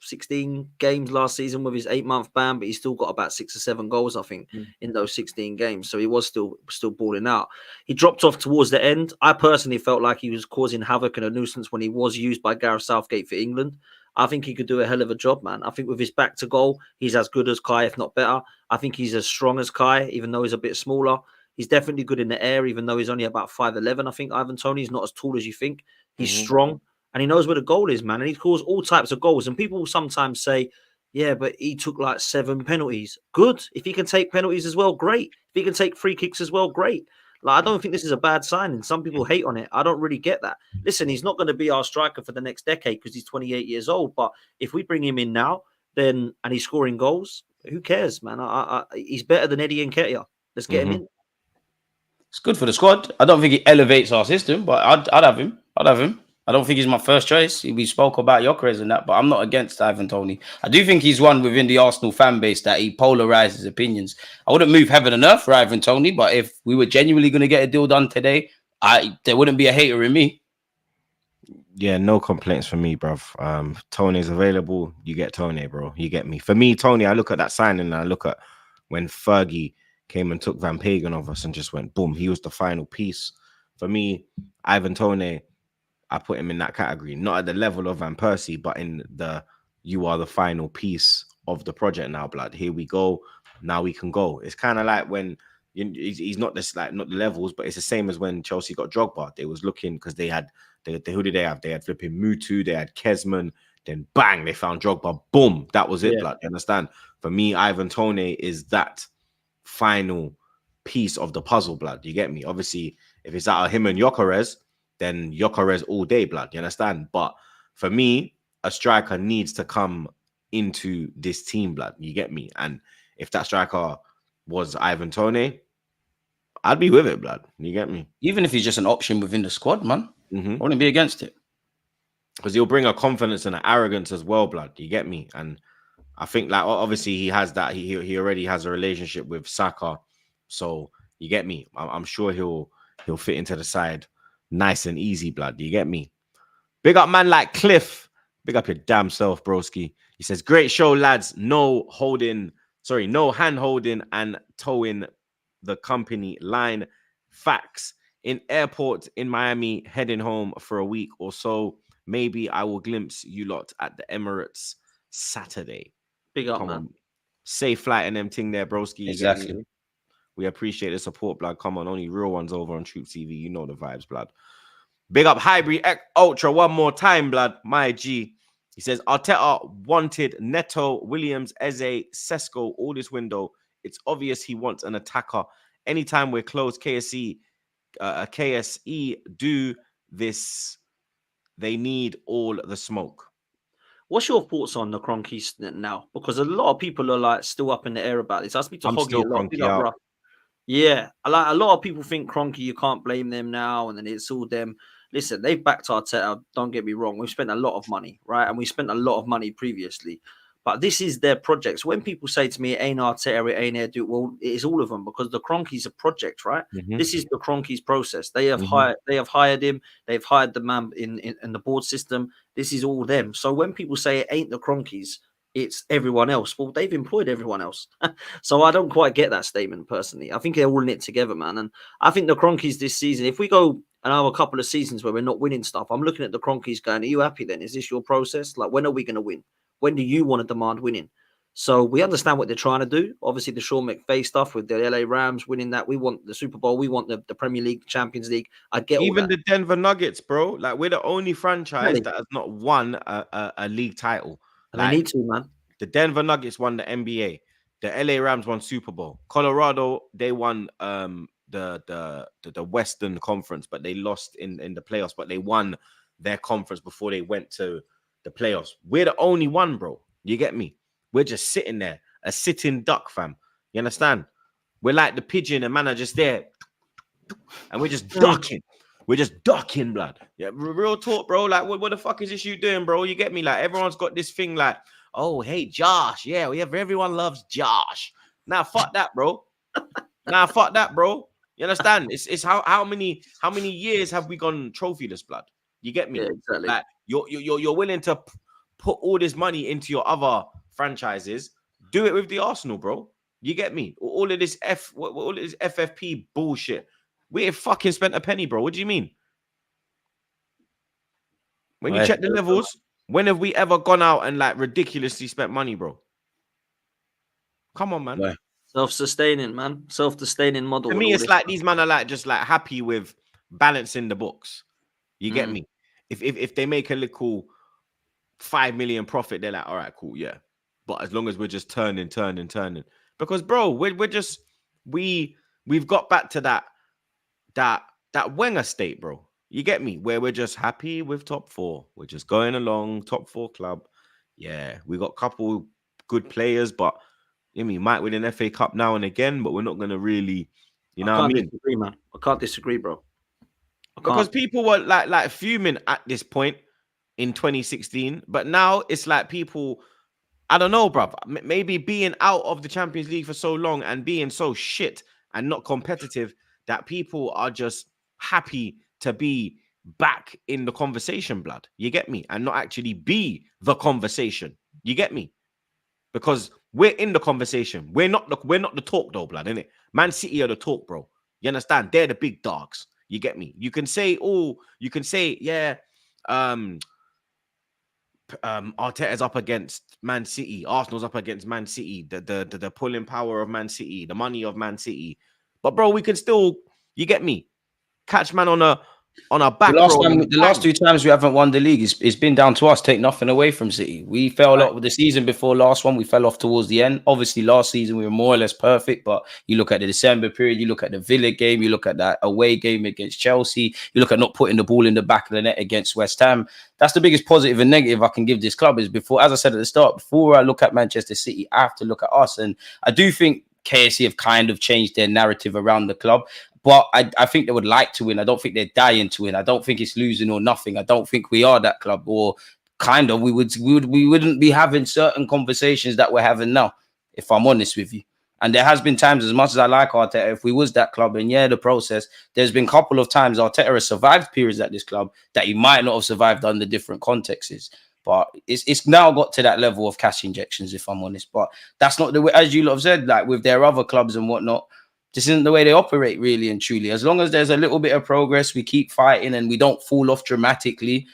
Speaker 3: 16 games last season with his 8-month ban, but he's still got about 6 or 7 goals, I think, in those 16 games. So he was still balling out. He dropped off towards the end. I personally felt like he was causing havoc and a nuisance when he was used by Gareth Southgate for England. I think he could do a hell of a job, man. I think with his back to goal, he's as good as Kai, if not better. I think he's as strong as Kai, even though he's a bit smaller. He's definitely good in the air, even though he's only about 5'11". I think Ivan Toney's not as tall as you think. He's strong and he knows where the goal is, man. And he scores all types of goals. And people sometimes say, yeah, but he took like 7 penalties. Good. If he can take penalties as well, great. If he can take free kicks as well, great. Like, I don't think this is a bad signing. Some people hate on it. I don't really get that. Listen, he's not going to be our striker for the next decade because he's 28 years old. But if we bring him in now, and he's scoring goals, who cares, man? He's better than Eddie Nketiah. Let's get him in.
Speaker 2: It's good for the squad. I don't think he elevates our system, but I'd have him. I don't think he's my first choice. We spoke about Gyökeres and that, but I'm not against Ivan Toney. I do think he's one within the Arsenal fan base that he polarizes opinions. I wouldn't move heaven and earth for Ivan Toney, but if we were genuinely going to get a deal done today, there wouldn't be a hater in me.
Speaker 1: Yeah, no complaints for me, bruv. Toney's available. You get Toney, bro. You get me. For me, Toney, I look at that signing and I look at when Fergie came and took Van Pagan off us and just went boom. He was the final piece. For me, Ivan Toney, I put him in that category. Not at the level of Van Persie, but in the you are the final piece of the project now, blood. Here we go. Now we can go. It's kind of like when he's not this, like, not the levels, but it's the same as when Chelsea got Drogba. They was looking because they had who did they have? They had flipping Mutu, they had Kesman, then bang, they found Drogba. Boom, that was it, blood. You understand? For me, Ivan Toney is that final piece of the puzzle, blood. You get me? Obviously, if it's out of him and Gyökeres, then Gyökeres all day, blood. You understand? But for me, a striker needs to come into this team, blood. You get me? And if that striker was Ivan Toney, I'd be with it, blood. You get me?
Speaker 2: Even if he's just an option within the squad, man, I wouldn't be against it.
Speaker 1: Because he'll bring a confidence and an arrogance as well, blood. You get me? And I think, like, obviously he has that. He already has a relationship with Saka, so you get me. I'm sure he'll fit into the side nice and easy, blood. You get me? Big up man like Cliff. Big up your damn self, broski. He says, great show, lads. No hand holding and towing the company line. Facts. In airport in Miami, heading home for a week or so. Maybe I will glimpse you lot at the Emirates Saturday.
Speaker 3: Big up,
Speaker 1: Come
Speaker 3: man.
Speaker 1: on. Safe flight and them thing there, broski. You get me?
Speaker 2: Exactly.
Speaker 1: We appreciate the support, blood. Come on, only real ones over on TroopzTV. You know the vibes, blood. Big up Hybrid Ultra one more time, blood. My G. He says, Arteta wanted Neto, Williams, Eze, Sesko all this window. It's obvious he wants an attacker. Anytime we're close, KSE do this. They need all the smoke.
Speaker 3: What's your thoughts on the Kroenke now? Because a lot of people are like still up in the air about this. I speak to
Speaker 1: I'm
Speaker 3: Hoggy
Speaker 1: still
Speaker 3: a lot.
Speaker 1: Kroenke out.
Speaker 3: Rough. Yeah, like a lot of people think Kroenke, you can't blame them now, and then it's all them. Listen, they've backed Arteta. Don't get me wrong. We've spent a lot of money, right? And we spent a lot of money previously. But this is their projects. When people say to me, it ain't Arteta, it ain't Edu, well, it is all of them because the Kroenke's a project, right?
Speaker 1: Mm-hmm.
Speaker 3: This is the Kroenke's process. They have hired him. They've hired the man in the board system. This is all them. So when people say it ain't the Kroenke's, it's everyone else. Well, they've employed everyone else. So I don't quite get that statement personally. I think they're all in it together, man. And I think the Kroenke's this season, if we go another couple of seasons where we're not winning stuff, I'm looking at the Kroenke's going, are you happy then? Is this your process? Like, when are we going to win? When do you want to demand winning? So we understand what they're trying to do. Obviously, the Sean McVay stuff with the LA Rams winning that. We want the Super Bowl. We want the Premier League, Champions League. I get all
Speaker 1: Even
Speaker 3: that.
Speaker 1: the Denver Nuggets, bro. Like, we're the only franchise that has not won a league title.
Speaker 3: And
Speaker 1: Like,
Speaker 3: they need to, man.
Speaker 1: The Denver Nuggets won the NBA. The LA Rams won Super Bowl. Colorado, they won the Western Conference, but they lost in the playoffs. But they won their conference before they went to the playoffs. We're the only one, bro. You get me? We're just sitting there, a sitting duck, fam. You understand? We're like the pigeon, and man are just there, and we're just ducking. We're just ducking, blood. Yeah, real talk, bro. Like, what the fuck is this you doing, bro? You get me? Like, everyone's got this thing, like, oh, hey, Josh. Yeah, everyone loves Josh. Nah, fuck that, bro. Nah, fuck that, bro. You understand? It's how many years have we gone trophyless, blood? You get me?
Speaker 3: Yeah, exactly.
Speaker 1: Like, you're willing to put all this money into your other franchises. Do it with the Arsenal, bro. You get me? All of this FFP bullshit. We ain't fucking spent a penny, bro. What do you mean? When you check the levels, when have we ever gone out and like ridiculously spent money, bro? Come on, man.
Speaker 2: Right.
Speaker 3: Self-sustaining, man. Self-sustaining model.
Speaker 1: To me, it's like these men are like just like happy with balancing the books. You get me? If they make a little 5 million profit, they're like, all right, cool, yeah. But as long as we're just turning. Because, bro, we've got back to that Wenger state, bro. You get me? Where we're just happy with top 4. We're just going along, top 4 club. Yeah, we got a couple good players, but you mean might win an FA Cup now and again, but we're not gonna really, you know what I mean?
Speaker 3: Disagree, man. I can't disagree, bro.
Speaker 1: Because people were like fuming at this point in 2016, but now it's like people, I don't know, bro. Maybe being out of the Champions League for so long and being so shit and not competitive that people are just happy to be back in the conversation, blood. You get me? And not actually be the conversation. You get me? Because we're in the conversation. We're not the talk though, blood, innit? Man City are the talk, bro. You understand? They're the big dogs. You get me? You can say, yeah, Arteta's up against Man City, Arsenal's up against Man City, the pulling power of Man City, the money of Man City. But bro, we can still, you get me, catch man on a back
Speaker 2: the last 2 times we haven't won the league, it's been down to us. Take nothing away from City. We fell off with the season before last one. We fell off towards the end. Obviously, last season we were more or less perfect. But you look at the December period, you look at the Villa game, you look at that away game against Chelsea, you look at not putting the ball in the back of the net against West Ham. That's the biggest positive and negative I can give this club. Is before, as I said at the start, before I look at Manchester City, I have to look at us. And I do think KSC have kind of changed their narrative around the club. But I think they would like to win. I don't think they're dying to win. I don't think it's losing or nothing. I don't think we are that club, or kind of we wouldn't be having certain conversations that we're having now, if I'm honest with you. And there has been times, as much as I like Arteta, if we was that club, and yeah, the process, there's been a couple of times Arteta has survived periods at this club that he might not have survived under different contexts. But it's now got to that level of cash injections, if I'm honest. But that's not the way, as you lot have said, like with their other clubs and whatnot. This isn't the way they operate, really and truly. As long as there's a little bit of progress, we keep fighting and we don't fall off dramatically.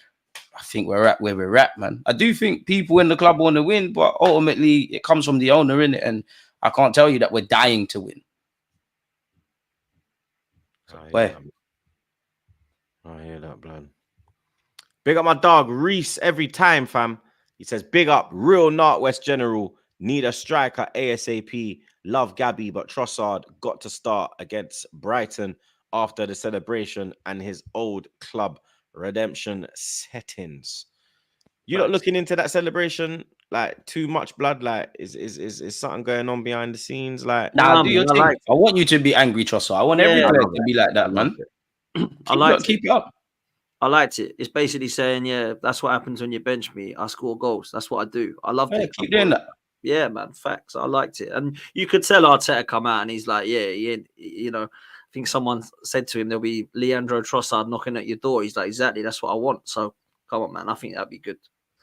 Speaker 2: I think we're at where we're at, man. I do think people in the club want to win, but ultimately it comes from the owner, innit? And I can't tell you that we're dying to win.
Speaker 1: I hear that, blood. Big up my dog, Reese, every time, fam. He says, big up, real Northwest General. Need a striker ASAP. Love Gabby, but Trossard got to start against Brighton after the celebration and his old club redemption settings. You're not looking into that celebration like too much, blood. Like, is something going on behind the scenes? Like,
Speaker 2: nah, do your thing. I want you to be angry, Trossard. I want every player to be like that, man. Keep it up.
Speaker 3: I liked it. It's basically saying, yeah, that's what happens when you bench me. I score goals. That's what I do. I loved it.
Speaker 2: Keep doing that.
Speaker 3: Yeah, man. Facts. I liked it. And you could tell Arteta come out and he's like, yeah, you know, I think someone said to him, there'll be Leandro Trossard knocking at your door. He's like, exactly. That's what I want. So come on, man. I think that'd be good.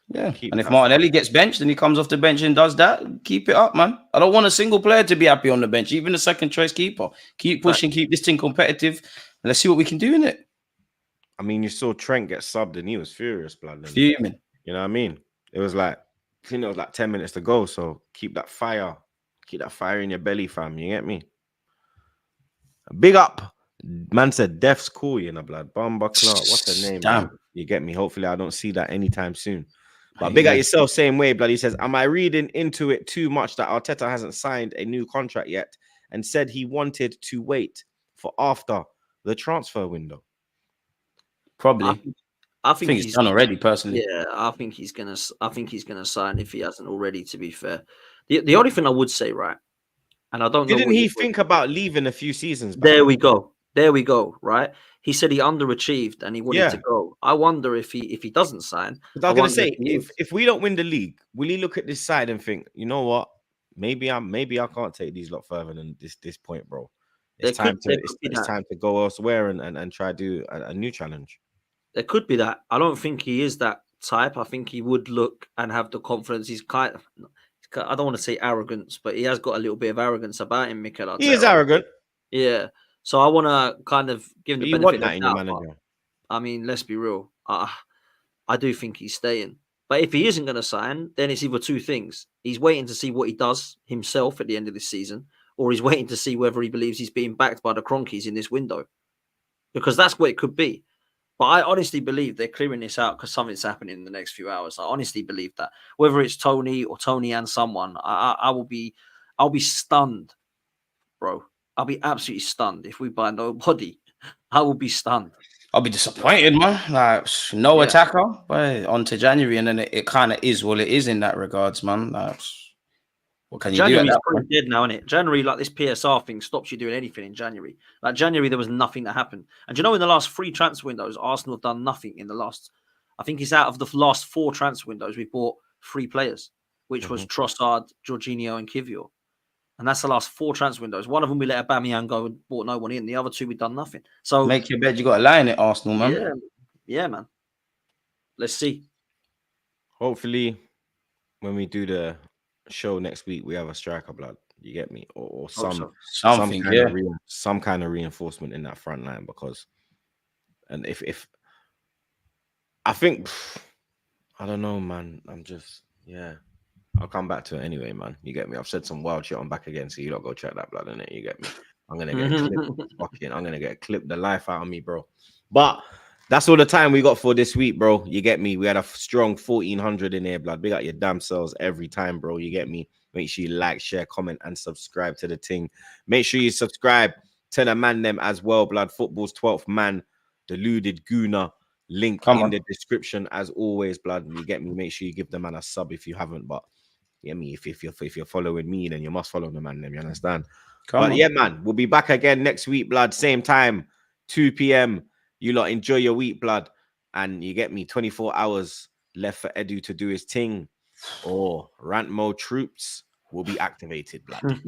Speaker 2: Yeah. And if Martinelli gets benched and he comes off the bench and does that, keep it up, man. I don't want a single player to be happy on the bench, even a second choice keeper. Keep pushing, keep this thing competitive. And let's see what we can do in it.
Speaker 1: I mean, you saw Trent get subbed and he was furious, blood.
Speaker 2: Fuming.
Speaker 1: You know what I mean? It was like, I think it was like 10 minutes to go. So keep that fire in your belly, fam. You get me? Big up. Man said death's cool, you know, blood. Bomba Clark. What's her name?
Speaker 2: Damn.
Speaker 1: Man? You get me? Hopefully I don't see that anytime soon. But big up yourself, same way, blood. He says, am I reading into it too much that Arteta hasn't signed a new contract yet and said he wanted to wait for after the transfer window?
Speaker 2: Probably. I think he's done already, personally.
Speaker 3: Yeah, I think he's gonna sign if he hasn't already, to be fair. The only thing I would say, right, and I don't know.
Speaker 1: Didn't he think about leaving a few seasons back?
Speaker 3: There we go, right? He said he underachieved and he wanted to go. I wonder if he doesn't sign.
Speaker 1: I was gonna say, if we don't win the league, will he look at this side and think, you know what? Maybe I can't take these lot further than this point, bro. It's time to go elsewhere and try to do a new challenge.
Speaker 3: There could be that. I don't think he is that type. I think he would look and have the confidence. He's I don't want to say arrogance, but he has got a little bit of arrogance about him, Mikel Arteta.
Speaker 1: He is arrogant.
Speaker 3: Yeah. So I want to kind of give him the benefit of the doubt.
Speaker 1: Manager.
Speaker 3: I mean, let's be real. I do think he's staying. But if he isn't going to sign, then it's either two things. He's waiting to see what he does himself at the end of this season, or he's waiting to see whether he believes he's being backed by the Cronkies in this window. Because that's what it could be. But I honestly believe they're clearing this out because something's happening in the next few hours. I honestly believe that. Whether it's Toney or Toney and someone, I'll be stunned, bro. I'll be absolutely stunned if we buy nobody. I will be stunned.
Speaker 2: I'll be disappointed, man. Like no attacker, but on to January, and then it kind of is what it is in that regards, man. Like, what can you do?
Speaker 3: January's pretty dead now, isn't it? January, like this PSR thing, stops you doing anything in January. Like January, there was nothing that happened. And you know, in the last 3 transfer windows, Arsenal have done nothing in the last. I think it's out of the last 4 transfer windows, we bought 3 players, which was Trossard, Jorginho, and Kivior. And that's the last 4 transfer windows. One of them we let Aubameyang go and bought no one in. The other 2 we've done nothing. So
Speaker 2: make your bed. You got a lie in it, Arsenal, man.
Speaker 3: Yeah, man. Let's see.
Speaker 1: Hopefully, when we do the show next week, we have a striker, blood. You get me, or some kind of reinforcement in that front line, because, and if I think, I don't know, man. I'll come back to it anyway, man. You get me? I've said some wild shit. I'm back again, so you don't go check that, blood, in it. You get me? I'm gonna get I'm gonna get clipped the life out of me, bro. But that's all the time we got for this week, bro. You get me? We had a strong 1400 in here, blood. Big up your damn selves every time, bro. You get me? Make sure you like, share, comment, and subscribe to the thing. Make sure you subscribe to the man them as well, blood. Football's 12th man, deluded gooner. Link in the description as always, blood. You get me? Make sure you give the man a sub if you haven't. But yeah, me, if you're following me, then you must follow the man them. You understand? Yeah, man, we'll be back again next week, blood. Same time, 2 p.m. You lot enjoy your week, blood. And you get me, 24 hours left for Edu to do his thing, or rant mode troops will be activated, blood.